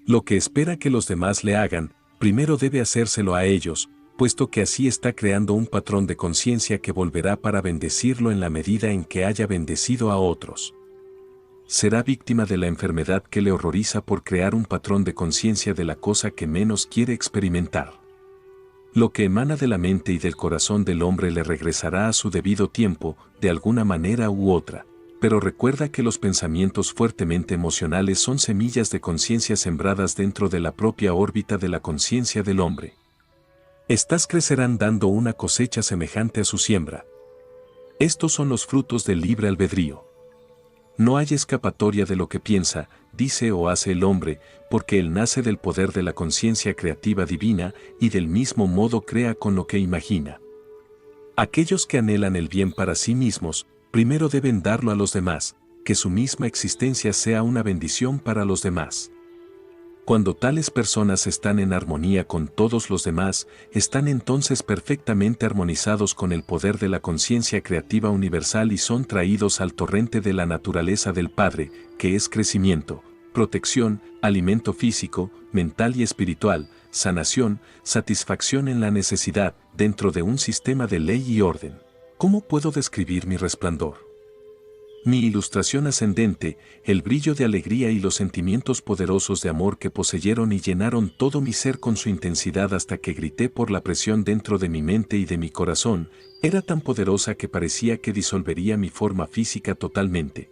Lo que espera que los demás le hagan, primero debe hacérselo a ellos, puesto que así está creando un patrón de conciencia que volverá para bendecirlo en la medida en que haya bendecido a otros. Será víctima de la enfermedad que le horroriza por crear un patrón de conciencia de la cosa que menos quiere experimentar. Lo que emana de la mente y del corazón del hombre le regresará a su debido tiempo, de alguna manera u otra. Pero recuerda que los pensamientos fuertemente emocionales son semillas de conciencia sembradas dentro de la propia órbita de la conciencia del hombre. Estas crecerán dando una cosecha semejante a su siembra. Estos son los frutos del libre albedrío. No hay escapatoria de lo que piensa, dice o hace el hombre, porque él nace del poder de la conciencia creativa divina y del mismo modo crea con lo que imagina. Aquellos que anhelan el bien para sí mismos, primero deben darlo a los demás, que su misma existencia sea una bendición para los demás. Cuando tales personas están en armonía con todos los demás, están entonces perfectamente armonizados con el poder de la conciencia creativa universal y son traídos al torrente de la naturaleza del Padre, que es crecimiento, protección, alimento físico, mental y espiritual, sanación, satisfacción en la necesidad, dentro de un sistema de ley y orden. ¿Cómo puedo describir mi resplandor? Mi ilustración ascendente, el brillo de alegría y los sentimientos poderosos de amor que poseyeron y llenaron todo mi ser con su intensidad hasta que grité por la presión dentro de mi mente y de mi corazón, era tan poderosa que parecía que disolvería mi forma física totalmente.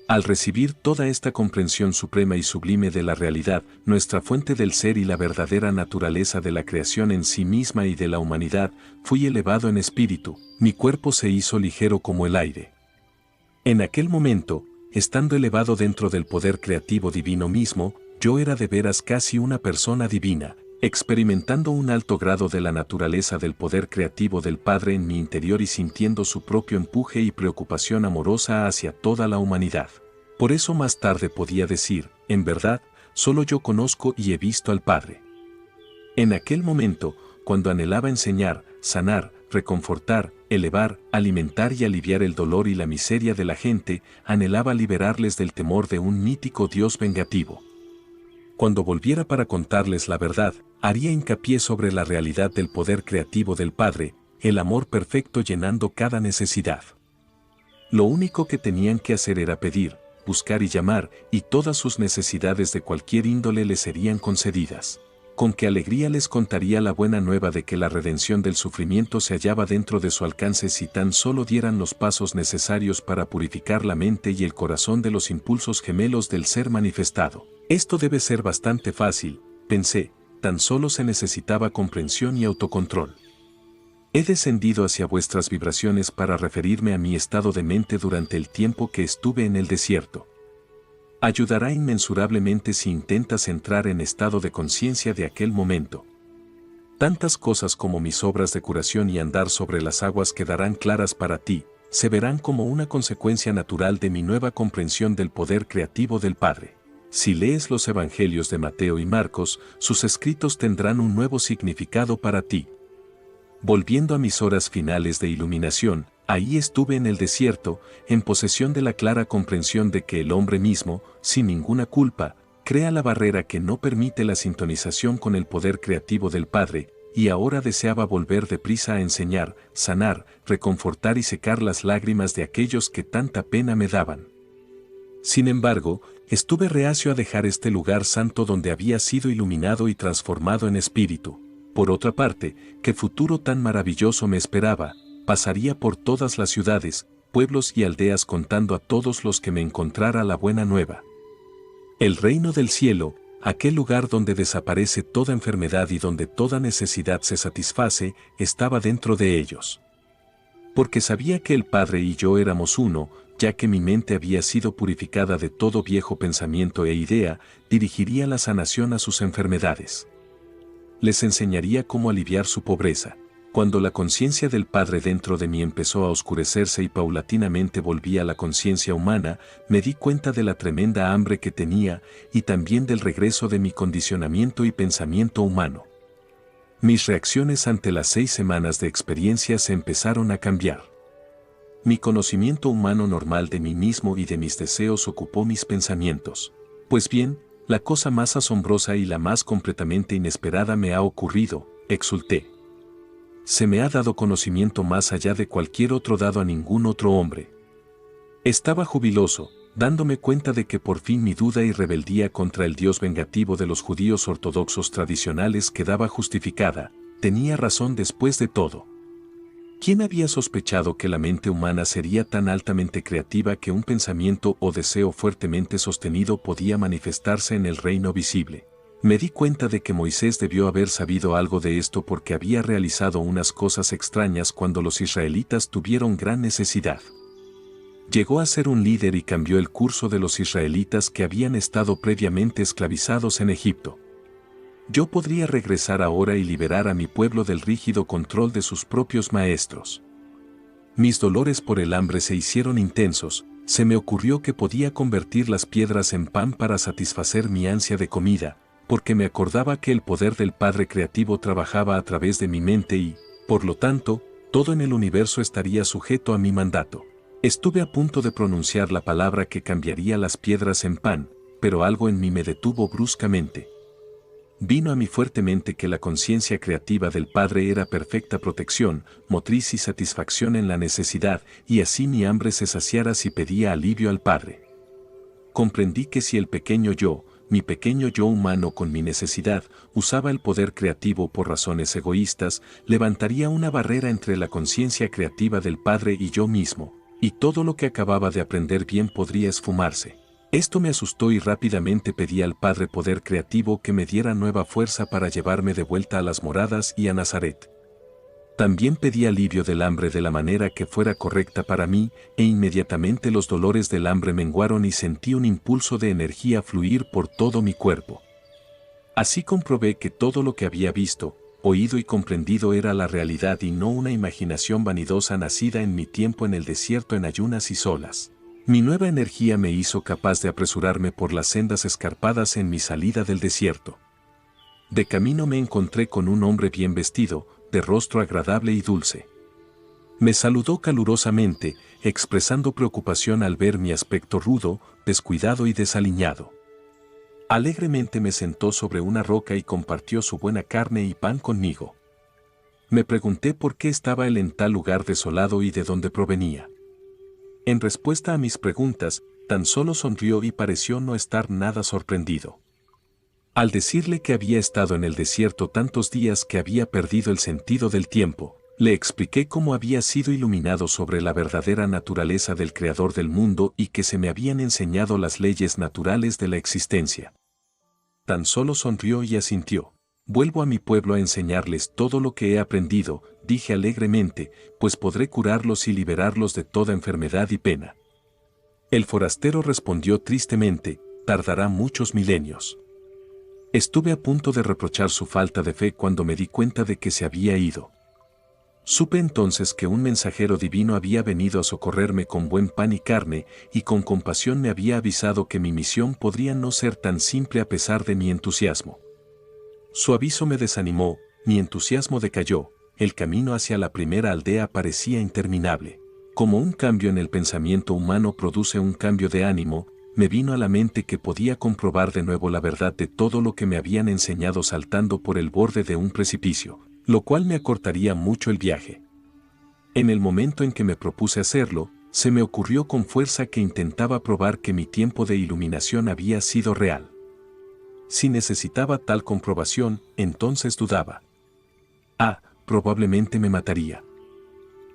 Al recibir toda esta comprensión suprema y sublime de la realidad, nuestra fuente del ser y la verdadera naturaleza de la creación en sí misma y de la humanidad, fui elevado en espíritu, mi cuerpo se hizo ligero como el aire. En aquel momento, estando elevado dentro del poder creativo divino mismo, yo era de veras casi una persona divina, experimentando un alto grado de la naturaleza del poder creativo del Padre en mi interior y sintiendo su propio empuje y preocupación amorosa hacia toda la humanidad. Por eso más tarde podía decir, en verdad, solo yo conozco y he visto al Padre. En aquel momento, cuando anhelaba enseñar, sanar, reconfortar, elevar, alimentar y aliviar el dolor y la miseria de la gente, anhelaba liberarles del temor de un mítico Dios vengativo. Cuando volviera para contarles la verdad, haría hincapié sobre la realidad del poder creativo del Padre, el amor perfecto llenando cada necesidad. Lo único que tenían que hacer era pedir, buscar y llamar, y todas sus necesidades de cualquier índole les serían concedidas. Con qué alegría les contaría la buena nueva de que la redención del sufrimiento se hallaba dentro de su alcance si tan solo dieran los pasos necesarios para purificar la mente y el corazón de los impulsos gemelos del ser manifestado. Esto debe ser bastante fácil, pensé, tan solo se necesitaba comprensión y autocontrol. He descendido hacia vuestras vibraciones para referirme a mi estado de mente durante el tiempo que estuve en el desierto. Ayudará inmensurablemente si intentas entrar en estado de conciencia de aquel momento. Tantas cosas como mis obras de curación y andar sobre las aguas quedarán claras para ti, se verán como una consecuencia natural de mi nueva comprensión del poder creativo del Padre. Si lees los evangelios de Mateo y Marcos, sus escritos tendrán un nuevo significado para ti. Volviendo a mis horas finales de iluminación, ahí estuve en el desierto, en posesión de la clara comprensión de que el hombre mismo, sin ninguna culpa, crea la barrera que no permite la sintonización con el poder creativo del Padre, y ahora deseaba volver deprisa a enseñar, sanar, reconfortar y secar las lágrimas de aquellos que tanta pena me daban. Sin embargo, estuve reacio a dejar este lugar santo donde había sido iluminado y transformado en espíritu. Por otra parte, qué futuro tan maravilloso me esperaba. Pasaría por todas las ciudades, pueblos y aldeas contando a todos los que me encontrara la buena nueva. El reino del cielo, aquel lugar donde desaparece toda enfermedad y donde toda necesidad se satisface, estaba dentro de ellos. Porque sabía que el Padre y yo éramos uno, ya que mi mente había sido purificada de todo viejo pensamiento e idea, dirigiría la sanación a sus enfermedades. Les enseñaría cómo aliviar su pobreza. Cuando la conciencia del Padre dentro de mí empezó a oscurecerse y paulatinamente volví a la conciencia humana, me di cuenta de la tremenda hambre que tenía y también del regreso de mi condicionamiento y pensamiento humano. Mis reacciones ante las 6 semanas de experiencia se empezaron a cambiar. Mi conocimiento humano normal de mí mismo y de mis deseos ocupó mis pensamientos. Pues bien, la cosa más asombrosa y la más completamente inesperada me ha ocurrido, exulté. Se me ha dado conocimiento más allá de cualquier otro dado a ningún otro hombre. Estaba jubiloso, dándome cuenta de que por fin mi duda y rebeldía contra el Dios vengativo de los judíos ortodoxos tradicionales quedaba justificada. Tenía razón después de todo. ¿Quién había sospechado que la mente humana sería tan altamente creativa que un pensamiento o deseo fuertemente sostenido podía manifestarse en el reino visible? Me di cuenta de que Moisés debió haber sabido algo de esto porque había realizado unas cosas extrañas cuando los israelitas tuvieron gran necesidad. Llegó a ser un líder y cambió el curso de los israelitas que habían estado previamente esclavizados en Egipto. Yo podría regresar ahora y liberar a mi pueblo del rígido control de sus propios maestros. Mis dolores por el hambre se hicieron intensos, se me ocurrió que podía convertir las piedras en pan para satisfacer mi ansia de comida, porque me acordaba que el poder del Padre Creativo trabajaba a través de mi mente y, por lo tanto, todo en el universo estaría sujeto a mi mandato. Estuve a punto de pronunciar la palabra que cambiaría las piedras en pan, pero algo en mí me detuvo bruscamente. Vino a mí fuertemente que la conciencia creativa del Padre era perfecta protección, motriz y satisfacción en la necesidad, y así mi hambre se saciara si pedía alivio al Padre. Comprendí que si el pequeño yo, mi pequeño yo humano con mi necesidad, usaba el poder creativo por razones egoístas, levantaría una barrera entre la conciencia creativa del Padre y yo mismo, y todo lo que acababa de aprender bien podría esfumarse. Esto me asustó y rápidamente pedí al Padre poder creativo que me diera nueva fuerza para llevarme de vuelta a las moradas y a Nazaret. También pedí alivio del hambre de la manera que fuera correcta para mí, e inmediatamente los dolores del hambre menguaron y sentí un impulso de energía fluir por todo mi cuerpo. Así comprobé que todo lo que había visto, oído y comprendido era la realidad y no una imaginación vanidosa nacida en mi tiempo en el desierto en ayunas y solas. Mi nueva energía me hizo capaz de apresurarme por las sendas escarpadas en mi salida del desierto. De camino me encontré con un hombre bien vestido, de rostro agradable y dulce. Me saludó calurosamente, expresando preocupación al ver mi aspecto rudo, descuidado y desaliñado. Alegremente me sentó sobre una roca y compartió su buena carne y pan conmigo. Me pregunté por qué estaba él en tal lugar desolado y de dónde provenía. En respuesta a mis preguntas, tan solo sonrió y pareció no estar nada sorprendido. Al decirle que había estado en el desierto tantos días que había perdido el sentido del tiempo, le expliqué cómo había sido iluminado sobre la verdadera naturaleza del Creador del mundo y que se me habían enseñado las leyes naturales de la existencia. Tan solo sonrió y asintió. Vuelvo a mi pueblo a enseñarles todo lo que he aprendido, dije alegremente, pues podré curarlos y liberarlos de toda enfermedad y pena. El forastero respondió tristemente, tardará muchos milenios. Estuve a punto de reprochar su falta de fe cuando me di cuenta de que se había ido. Supe entonces que un mensajero divino había venido a socorrerme con buen pan y carne, y con compasión me había avisado que mi misión podría no ser tan simple a pesar de mi entusiasmo. Su aviso me desanimó, mi entusiasmo decayó, el camino hacia la primera aldea parecía interminable. Como un cambio en el pensamiento humano produce un cambio de ánimo, me vino a la mente que podía comprobar de nuevo la verdad de todo lo que me habían enseñado saltando por el borde de un precipicio, lo cual me acortaría mucho el viaje. En el momento en que me propuse hacerlo, se me ocurrió con fuerza que intentaba probar que mi tiempo de iluminación había sido real. Si necesitaba tal comprobación, entonces dudaba. Probablemente me mataría.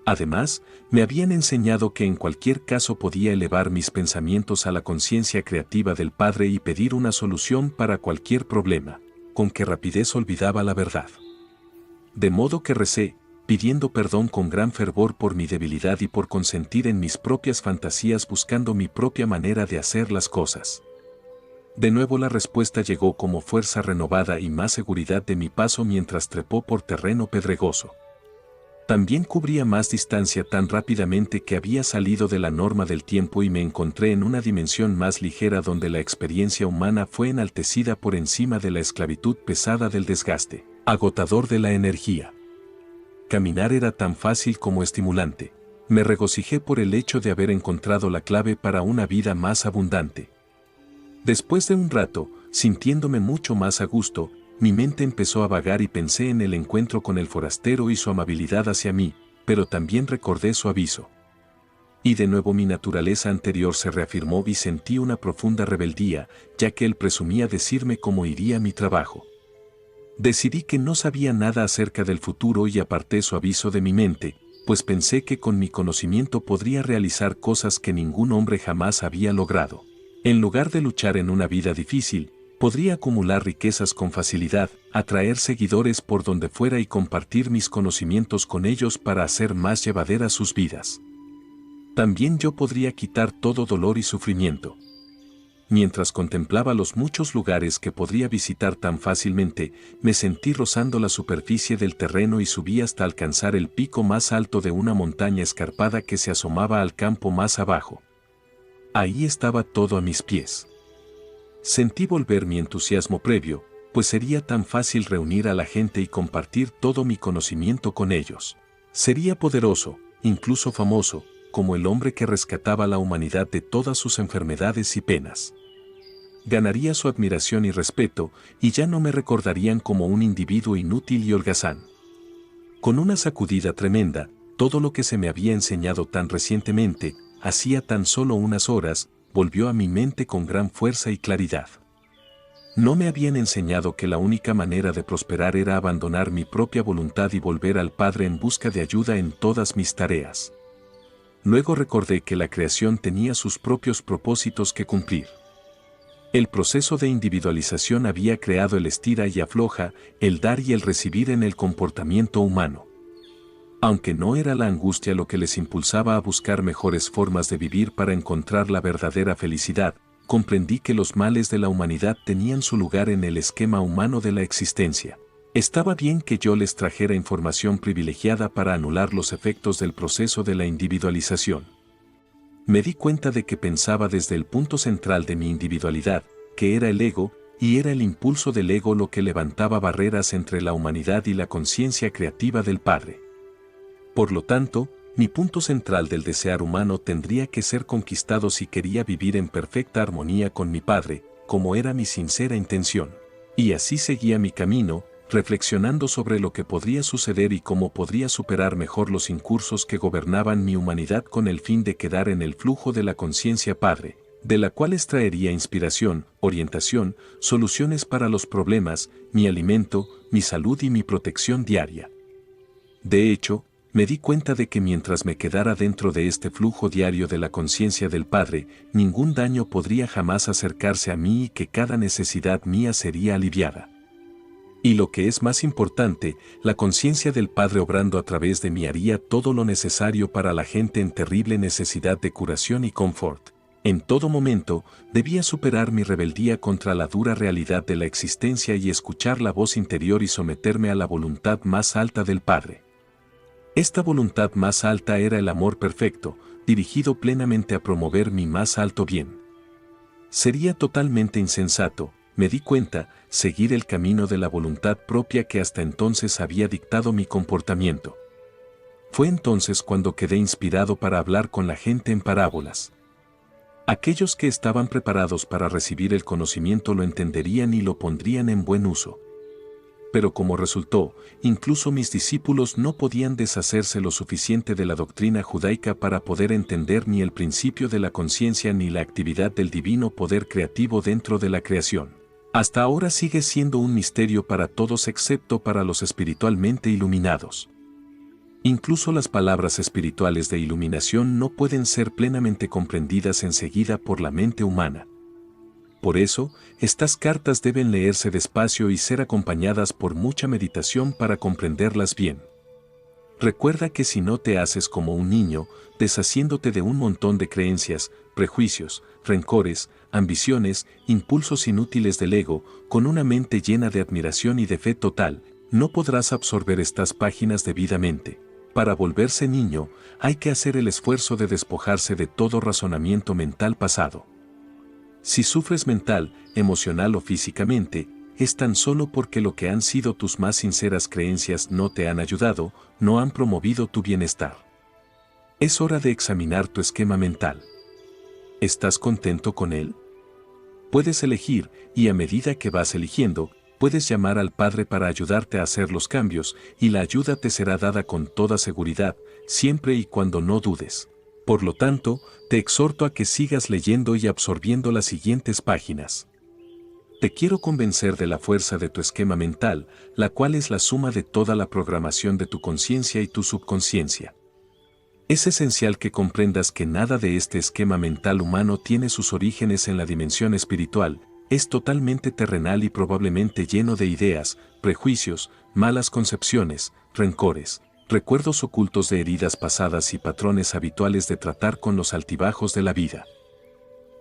Además, me habían enseñado que en cualquier caso podía elevar mis pensamientos a la conciencia creativa del Padre y pedir una solución para cualquier problema, con qué rapidez olvidaba la verdad. De modo que recé, pidiendo perdón con gran fervor por mi debilidad y por consentir en mis propias fantasías buscando mi propia manera de hacer las cosas. De nuevo la respuesta llegó como fuerza renovada y más seguridad de mi paso mientras trepó por terreno pedregoso. También cubría más distancia tan rápidamente que había salido de la norma del tiempo y me encontré en una dimensión más ligera donde la experiencia humana fue enaltecida por encima de la esclavitud pesada del desgaste, agotador de la energía. Caminar era tan fácil como estimulante. Me regocijé por el hecho de haber encontrado la clave para una vida más abundante. Después de un rato, sintiéndome mucho más a gusto, mi mente empezó a vagar y pensé en el encuentro con el forastero y su amabilidad hacia mí, pero también recordé su aviso. Y de nuevo mi naturaleza anterior se reafirmó y sentí una profunda rebeldía, ya que él presumía decirme cómo iría mi trabajo. Decidí que no sabía nada acerca del futuro y aparté su aviso de mi mente, pues pensé que con mi conocimiento podría realizar cosas que ningún hombre jamás había logrado. En lugar de luchar en una vida difícil, podría acumular riquezas con facilidad, atraer seguidores por donde fuera y compartir mis conocimientos con ellos para hacer más llevaderas sus vidas. También yo podría quitar todo dolor y sufrimiento. Mientras contemplaba los muchos lugares que podría visitar tan fácilmente, me sentí rozando la superficie del terreno y subí hasta alcanzar el pico más alto de una montaña escarpada que se asomaba al campo más abajo. Ahí estaba todo a mis pies. Sentí volver mi entusiasmo previo, pues sería tan fácil reunir a la gente y compartir todo mi conocimiento con ellos. Sería poderoso, incluso famoso, como el hombre que rescataba a la humanidad de todas sus enfermedades y penas. Ganaría su admiración y respeto, y ya no me recordarían como un individuo inútil y holgazán. Con una sacudida tremenda, todo lo que se me había enseñado tan recientemente, hacía tan solo unas horas, volvió a mi mente con gran fuerza y claridad. No me habían enseñado que la única manera de prosperar era abandonar mi propia voluntad y volver al Padre en busca de ayuda en todas mis tareas. Luego recordé que la creación tenía sus propios propósitos que cumplir. El proceso de individualización había creado el estira y afloja, el dar y el recibir en el comportamiento humano. Aunque no era la angustia lo que les impulsaba a buscar mejores formas de vivir para encontrar la verdadera felicidad, comprendí que los males de la humanidad tenían su lugar en el esquema humano de la existencia. Estaba bien que yo les trajera información privilegiada para anular los efectos del proceso de la individualización. Me di cuenta de que pensaba desde el punto central de mi individualidad, que era el ego, y era el impulso del ego lo que levantaba barreras entre la humanidad y la conciencia creativa del Padre. Por lo tanto, mi punto central del desear humano tendría que ser conquistado si quería vivir en perfecta armonía con mi Padre, como era mi sincera intención. Y así seguía mi camino, reflexionando sobre lo que podría suceder y cómo podría superar mejor los incursos que gobernaban mi humanidad con el fin de quedar en el flujo de la conciencia Padre, de la cual extraería inspiración, orientación, soluciones para los problemas, mi alimento, mi salud y mi protección diaria. De hecho, me di cuenta de que mientras me quedara dentro de este flujo diario de la conciencia del Padre, ningún daño podría jamás acercarse a mí y que cada necesidad mía sería aliviada. Y lo que es más importante, la conciencia del Padre obrando a través de mí haría todo lo necesario para la gente en terrible necesidad de curación y confort. En todo momento, debía superar mi rebeldía contra la dura realidad de la existencia y escuchar la voz interior y someterme a la voluntad más alta del Padre. Esta voluntad más alta era el amor perfecto, dirigido plenamente a promover mi más alto bien. Sería totalmente insensato, me di cuenta, seguir el camino de la voluntad propia que hasta entonces había dictado mi comportamiento. Fue entonces cuando quedé inspirado para hablar con la gente en parábolas. Aquellos que estaban preparados para recibir el conocimiento lo entenderían y lo pondrían en buen uso. Pero como resultó, incluso mis discípulos no podían deshacerse lo suficiente de la doctrina judaica para poder entender ni el principio de la conciencia ni la actividad del divino poder creativo dentro de la creación. Hasta ahora sigue siendo un misterio para todos excepto para los espiritualmente iluminados. Incluso las palabras espirituales de iluminación no pueden ser plenamente comprendidas enseguida por la mente humana. Por eso, estas cartas deben leerse despacio y ser acompañadas por mucha meditación para comprenderlas bien. Recuerda que si no te haces como un niño, deshaciéndote de un montón de creencias, prejuicios, rencores, ambiciones, impulsos inútiles del ego, con una mente llena de admiración y de fe total, no podrás absorber estas páginas debidamente. Para volverse niño, hay que hacer el esfuerzo de despojarse de todo razonamiento mental pasado. Si sufres mental, emocional o físicamente, es tan solo porque lo que han sido tus más sinceras creencias no te han ayudado, no han promovido tu bienestar. Es hora de examinar tu esquema mental. ¿Estás contento con él? Puedes elegir, y a medida que vas eligiendo, puedes llamar al Padre para ayudarte a hacer los cambios, y la ayuda te será dada con toda seguridad, siempre y cuando no dudes. Por lo tanto, te exhorto a que sigas leyendo y absorbiendo las siguientes páginas. Te quiero convencer de la fuerza de tu esquema mental, la cual es la suma de toda la programación de tu conciencia y tu subconsciencia. Es esencial que comprendas que nada de este esquema mental humano tiene sus orígenes en la dimensión espiritual, es totalmente terrenal y probablemente lleno de ideas, prejuicios, malas concepciones, rencores, recuerdos ocultos de heridas pasadas y patrones habituales de tratar con los altibajos de la vida.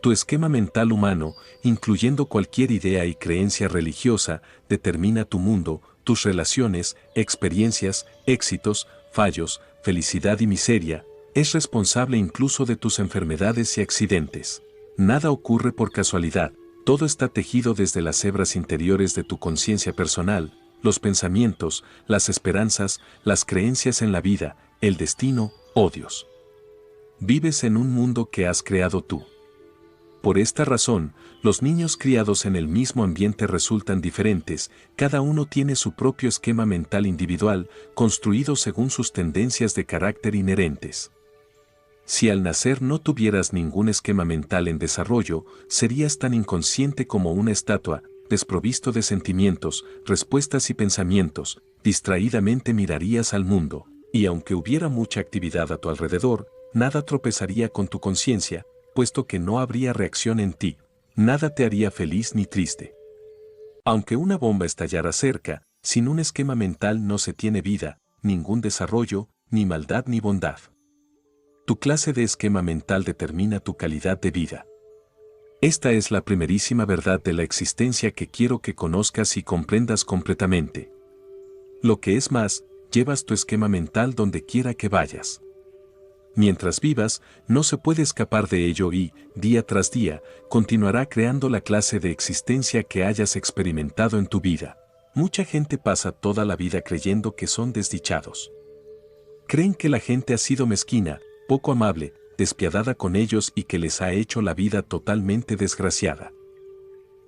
Tu esquema mental humano, incluyendo cualquier idea y creencia religiosa, determina tu mundo, tus relaciones, experiencias, éxitos, fallos, felicidad y miseria, es responsable incluso de tus enfermedades y accidentes. Nada ocurre por casualidad, todo está tejido desde las hebras interiores de tu conciencia personal, los pensamientos, las esperanzas, las creencias en la vida, el destino, oh Dios. Vives en un mundo que has creado tú. Por esta razón, los niños criados en el mismo ambiente resultan diferentes, cada uno tiene su propio esquema mental individual, construido según sus tendencias de carácter inherentes. Si al nacer no tuvieras ningún esquema mental en desarrollo, serías tan inconsciente como una estatua, desprovisto de sentimientos, respuestas y pensamientos, distraídamente mirarías al mundo, y aunque hubiera mucha actividad a tu alrededor, nada tropezaría con tu conciencia, puesto que no habría reacción en ti, nada te haría feliz ni triste. Aunque una bomba estallara cerca, sin un esquema mental no se tiene vida, ningún desarrollo, ni maldad ni bondad. Tu clase de esquema mental determina tu calidad de vida. Esta es la primerísima verdad de la existencia que quiero que conozcas y comprendas completamente. Lo que es más, llevas tu esquema mental donde quiera que vayas. Mientras vivas, no se puede escapar de ello y, día tras día, continuará creando la clase de existencia que hayas experimentado en tu vida. Mucha gente pasa toda la vida creyendo que son desdichados. Creen que la gente ha sido mezquina, poco amable, despiadada con ellos y que les ha hecho la vida totalmente desgraciada.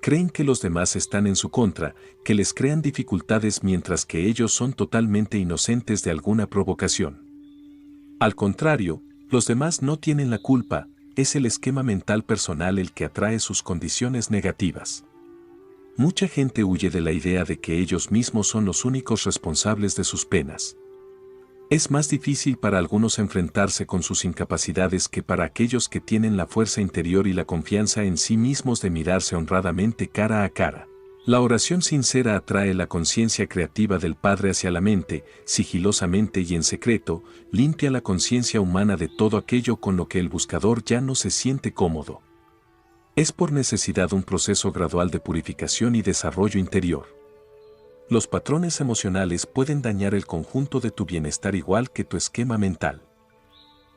Creen que los demás están en su contra, que les crean dificultades mientras que ellos son totalmente inocentes de alguna provocación. Al contrario, los demás no tienen la culpa, es el esquema mental personal el que atrae sus condiciones negativas. Mucha gente huye de la idea de que ellos mismos son los únicos responsables de sus penas. Es más difícil para algunos enfrentarse con sus incapacidades que para aquellos que tienen la fuerza interior y la confianza en sí mismos de mirarse honradamente cara a cara. La oración sincera atrae la conciencia creativa del Padre hacia la mente, sigilosamente y en secreto, limpia la conciencia humana de todo aquello con lo que el buscador ya no se siente cómodo. Es por necesidad un proceso gradual de purificación y desarrollo interior. Los patrones emocionales pueden dañar el conjunto de tu bienestar igual que tu esquema mental.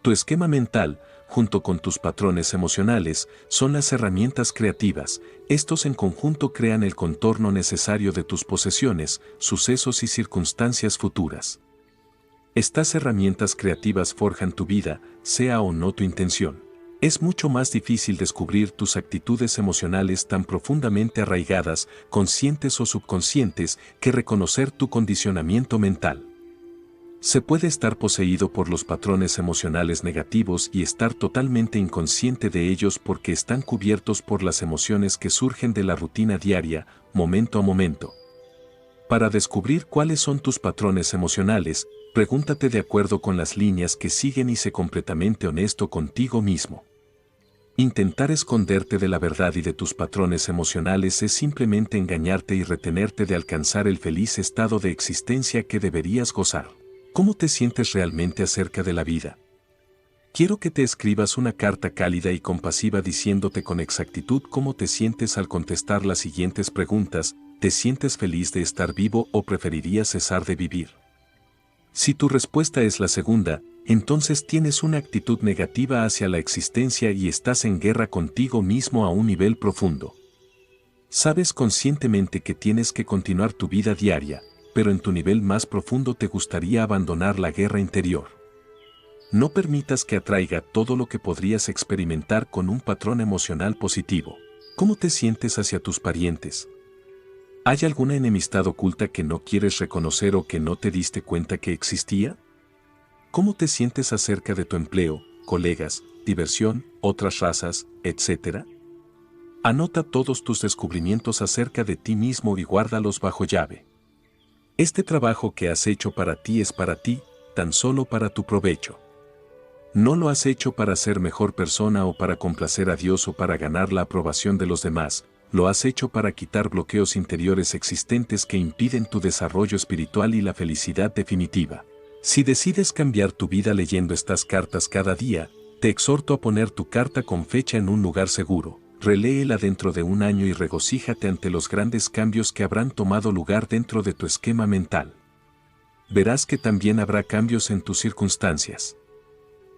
Tu esquema mental, junto con tus patrones emocionales, son las herramientas creativas. Estos en conjunto crean el contorno necesario de tus posesiones, sucesos y circunstancias futuras. Estas herramientas creativas forjan tu vida, sea o no tu intención. Es mucho más difícil descubrir tus actitudes emocionales tan profundamente arraigadas, conscientes o subconscientes, que reconocer tu condicionamiento mental. Se puede estar poseído por los patrones emocionales negativos y estar totalmente inconsciente de ellos porque están cubiertos por las emociones que surgen de la rutina diaria, momento a momento. Para descubrir cuáles son tus patrones emocionales, pregúntate de acuerdo con las líneas que siguen y sé completamente honesto contigo mismo. Intentar esconderte de la verdad y de tus patrones emocionales es simplemente engañarte y retenerte de alcanzar el feliz estado de existencia que deberías gozar. ¿Cómo te sientes realmente acerca de la vida? Quiero que te escribas una carta cálida y compasiva diciéndote con exactitud cómo te sientes al contestar las siguientes preguntas. ¿Te sientes feliz de estar vivo o preferirías cesar de vivir? Si tu respuesta es la segunda, entonces tienes una actitud negativa hacia la existencia y estás en guerra contigo mismo a un nivel profundo. Sabes conscientemente que tienes que continuar tu vida diaria, pero en tu nivel más profundo te gustaría abandonar la guerra interior. No permitas que atraiga todo lo que podrías experimentar con un patrón emocional positivo. ¿Cómo te sientes hacia tus parientes? ¿Hay alguna enemistad oculta que no quieres reconocer o que no te diste cuenta que existía? ¿Cómo te sientes acerca de tu empleo, colegas, diversión, otras razas, etcétera? Anota todos tus descubrimientos acerca de ti mismo y guárdalos bajo llave. Este trabajo que has hecho para ti es para ti, tan solo para tu provecho. No lo has hecho para ser mejor persona o para complacer a Dios o para ganar la aprobación de los demás, lo has hecho para quitar bloqueos interiores existentes que impiden tu desarrollo espiritual y la felicidad definitiva. Si decides cambiar tu vida leyendo estas cartas cada día, te exhorto a poner tu carta con fecha en un lugar seguro. Reléela dentro de un año y regocíjate ante los grandes cambios que habrán tomado lugar dentro de tu esquema mental. Verás que también habrá cambios en tus circunstancias.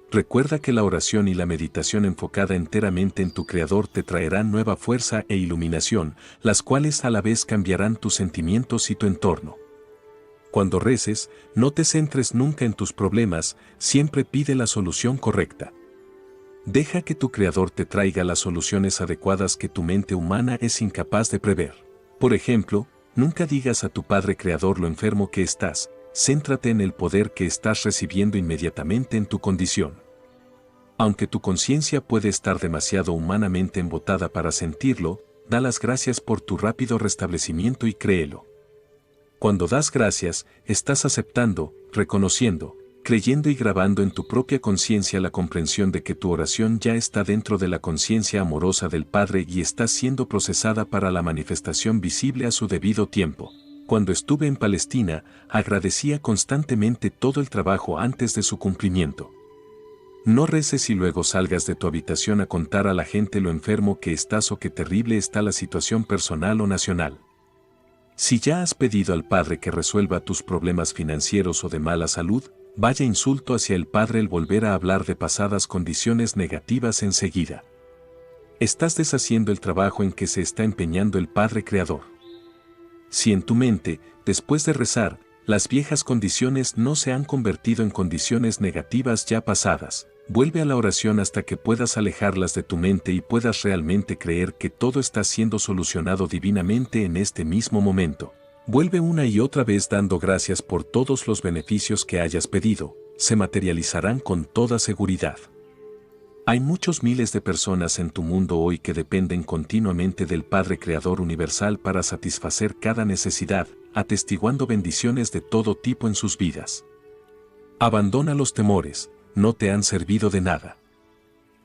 Recuerda que la oración y la meditación enfocada enteramente en tu Creador te traerán nueva fuerza e iluminación, las cuales a la vez cambiarán tus sentimientos y tu entorno. Cuando reces, no te centres nunca en tus problemas, siempre pide la solución correcta. Deja que tu Creador te traiga las soluciones adecuadas que tu mente humana es incapaz de prever. Por ejemplo, nunca digas a tu Padre Creador lo enfermo que estás, céntrate en el poder que estás recibiendo inmediatamente en tu condición. Aunque tu conciencia puede estar demasiado humanamente embotada para sentirlo, da las gracias por tu rápido restablecimiento y créelo. Cuando das gracias, estás aceptando, reconociendo, creyendo y grabando en tu propia conciencia la comprensión de que tu oración ya está dentro de la conciencia amorosa del Padre y está siendo procesada para la manifestación visible a su debido tiempo. Cuando estuve en Palestina, agradecía constantemente todo el trabajo antes de su cumplimiento. No reces y luego salgas de tu habitación a contar a la gente lo enfermo que estás o qué terrible está la situación personal o nacional. Si ya has pedido al Padre que resuelva tus problemas financieros o de mala salud, vaya insulto hacia el Padre el volver a hablar de pasadas condiciones negativas enseguida. Estás deshaciendo el trabajo en que se está empeñando el Padre Creador. Si en tu mente, después de rezar, las viejas condiciones no se han convertido en condiciones negativas ya pasadas, vuelve a la oración hasta que puedas alejarlas de tu mente y puedas realmente creer que todo está siendo solucionado divinamente en este mismo momento. Vuelve una y otra vez dando gracias por todos los beneficios que hayas pedido, se materializarán con toda seguridad. Hay muchos miles de personas en tu mundo hoy que dependen continuamente del Padre Creador Universal para satisfacer cada necesidad, atestiguando bendiciones de todo tipo en sus vidas. Abandona los temores, no te han servido de nada.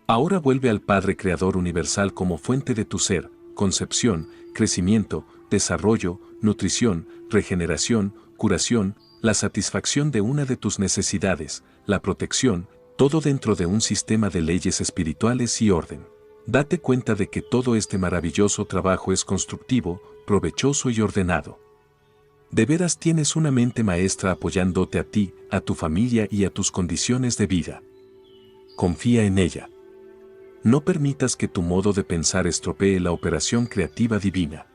Ahora vuelve al Padre Creador Universal como fuente de tu ser, concepción, crecimiento, desarrollo, nutrición, regeneración, curación, la satisfacción de una de tus necesidades, la protección, todo dentro de un sistema de leyes espirituales y orden. Date cuenta de que todo este maravilloso trabajo es constructivo, provechoso y ordenado. De veras tienes una mente maestra apoyándote a ti, a tu familia y a tus condiciones de vida. Confía en ella. No permitas que tu modo de pensar estropee la operación creativa divina.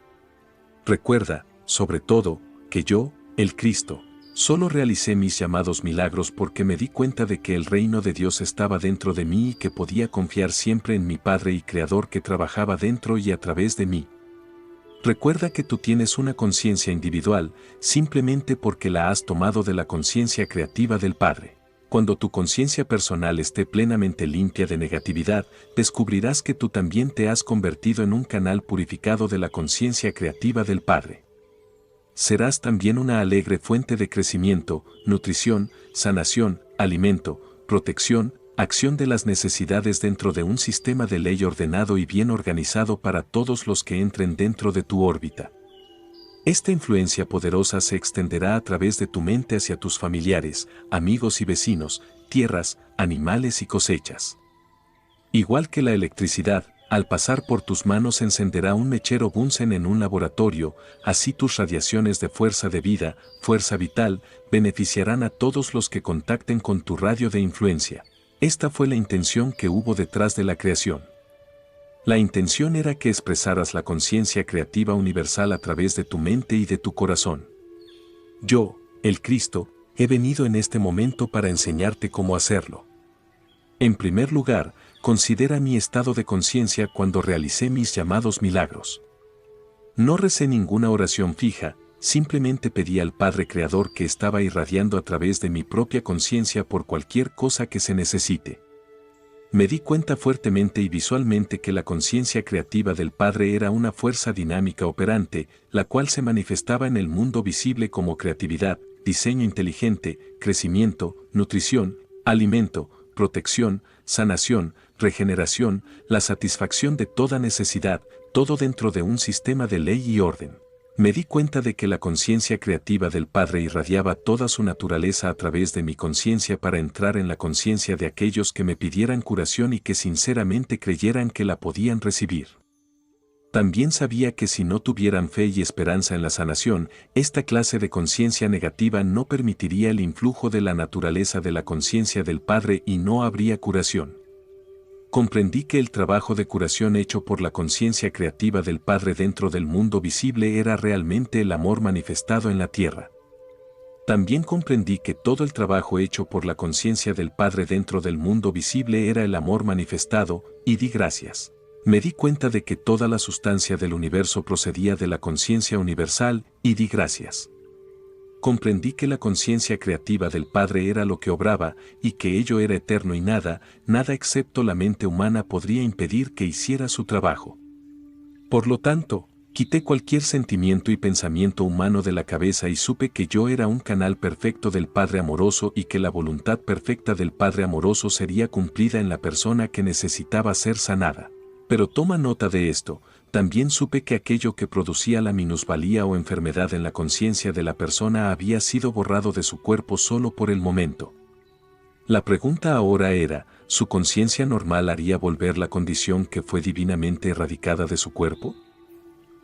Recuerda, sobre todo, que yo, el Cristo, solo realicé mis llamados milagros porque me di cuenta de que el reino de Dios estaba dentro de mí y que podía confiar siempre en mi Padre y Creador que trabajaba dentro y a través de mí. Recuerda que tú tienes una conciencia individual simplemente porque la has tomado de la conciencia creativa del Padre. Cuando tu conciencia personal esté plenamente limpia de negatividad, descubrirás que tú también te has convertido en un canal purificado de la conciencia creativa del Padre. Serás también una alegre fuente de crecimiento, nutrición, sanación, alimento, protección, acción de las necesidades dentro de un sistema de ley ordenado y bien organizado para todos los que entren dentro de tu órbita. Esta influencia poderosa se extenderá a través de tu mente hacia tus familiares, amigos y vecinos, tierras, animales y cosechas. Igual que la electricidad, al pasar por tus manos encenderá un mechero Bunsen en un laboratorio, así tus radiaciones de fuerza de vida, fuerza vital, beneficiarán a todos los que contacten con tu radio de influencia. Esta fue la intención que hubo detrás de la creación. La intención era que expresaras la conciencia creativa universal a través de tu mente y de tu corazón. Yo, el Cristo, he venido en este momento para enseñarte cómo hacerlo. En primer lugar, considera mi estado de conciencia cuando realicé mis llamados milagros. No recé ninguna oración fija, simplemente pedí al Padre Creador que estaba irradiando a través de mi propia conciencia por cualquier cosa que se necesite. Me di cuenta fuertemente y visualmente que la conciencia creativa del Padre era una fuerza dinámica operante, la cual se manifestaba en el mundo visible como creatividad, diseño inteligente, crecimiento, nutrición, alimento, protección, sanación, regeneración, la satisfacción de toda necesidad, todo dentro de un sistema de ley y orden. Me di cuenta de que la conciencia creativa del Padre irradiaba toda su naturaleza a través de mi conciencia para entrar en la conciencia de aquellos que me pidieran curación y que sinceramente creyeran que la podían recibir. También sabía que si no tuvieran fe y esperanza en la sanación, esta clase de conciencia negativa no permitiría el influjo de la naturaleza de la conciencia del Padre y no habría curación. Comprendí que el trabajo de curación hecho por la conciencia creativa del Padre dentro del mundo visible era realmente el amor manifestado en la tierra. También comprendí que todo el trabajo hecho por la conciencia del Padre dentro del mundo visible era el amor manifestado, y di gracias. Me di cuenta de que toda la sustancia del universo procedía de la conciencia universal, y di gracias. Comprendí que la conciencia creativa del Padre era lo que obraba, y que ello era eterno y nada excepto la mente humana podría impedir que hiciera su trabajo. Por lo tanto, quité cualquier sentimiento y pensamiento humano de la cabeza y supe que yo era un canal perfecto del Padre amoroso y que la voluntad perfecta del Padre amoroso sería cumplida en la persona que necesitaba ser sanada. Pero toma nota de esto, también supe que aquello que producía la minusvalía o enfermedad en la conciencia de la persona había sido borrado de su cuerpo solo por el momento. La pregunta ahora era, ¿su conciencia normal haría volver la condición que fue divinamente erradicada de su cuerpo?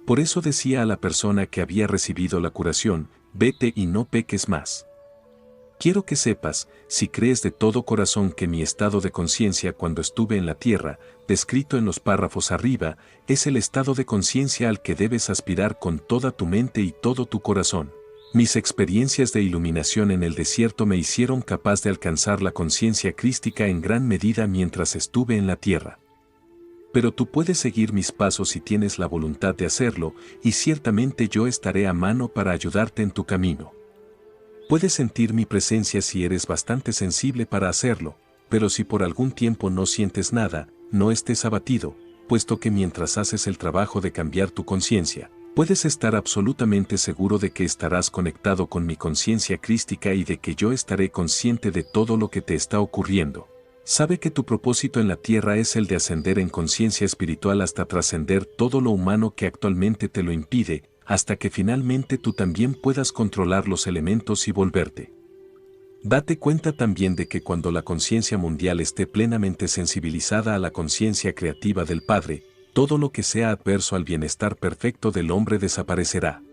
Por eso decía a la persona que había recibido la curación, vete y no peques más. Quiero que sepas, si crees de todo corazón que mi estado de conciencia cuando estuve en la tierra, descrito en los párrafos arriba, es el estado de conciencia al que debes aspirar con toda tu mente y todo tu corazón. Mis experiencias de iluminación en el desierto me hicieron capaz de alcanzar la conciencia crística en gran medida mientras estuve en la tierra. Pero tú puedes seguir mis pasos si tienes la voluntad de hacerlo, y ciertamente yo estaré a mano para ayudarte en tu camino. Puedes sentir mi presencia si eres bastante sensible para hacerlo, pero si por algún tiempo no sientes nada, no estés abatido, puesto que mientras haces el trabajo de cambiar tu conciencia, puedes estar absolutamente seguro de que estarás conectado con mi conciencia crística y de que yo estaré consciente de todo lo que te está ocurriendo. Sabe que tu propósito en la tierra es el de ascender en conciencia espiritual hasta trascender todo lo humano que actualmente te lo impide, hasta que finalmente tú también puedas controlar los elementos y volverte. Date cuenta también de que cuando la conciencia mundial esté plenamente sensibilizada a la conciencia creativa del Padre, todo lo que sea adverso al bienestar perfecto del hombre desaparecerá.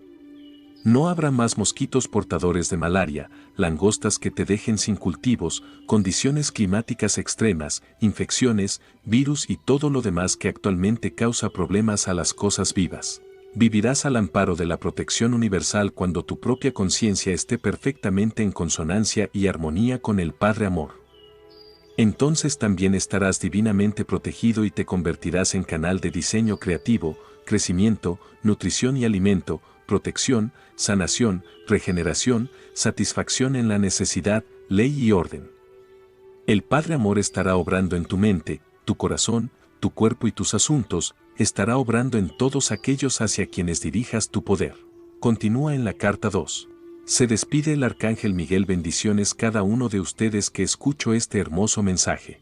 No habrá más mosquitos portadores de malaria, langostas que te dejen sin cultivos, condiciones climáticas extremas, infecciones, virus y todo lo demás que actualmente causa problemas a las cosas vivas. Vivirás al amparo de la protección universal cuando tu propia conciencia esté perfectamente en consonancia y armonía con el Padre Amor. Entonces también estarás divinamente protegido y te convertirás en canal de diseño creativo, crecimiento, nutrición y alimento, protección, sanación, regeneración, satisfacción en la necesidad, ley y orden. El Padre Amor estará obrando en tu mente, tu corazón, tu cuerpo y tus asuntos, estará obrando en todos aquellos hacia quienes dirijas tu poder. Continúa en la carta 2. Se despide el Arcángel Miguel. Bendiciones cada uno de ustedes que escucho este hermoso mensaje.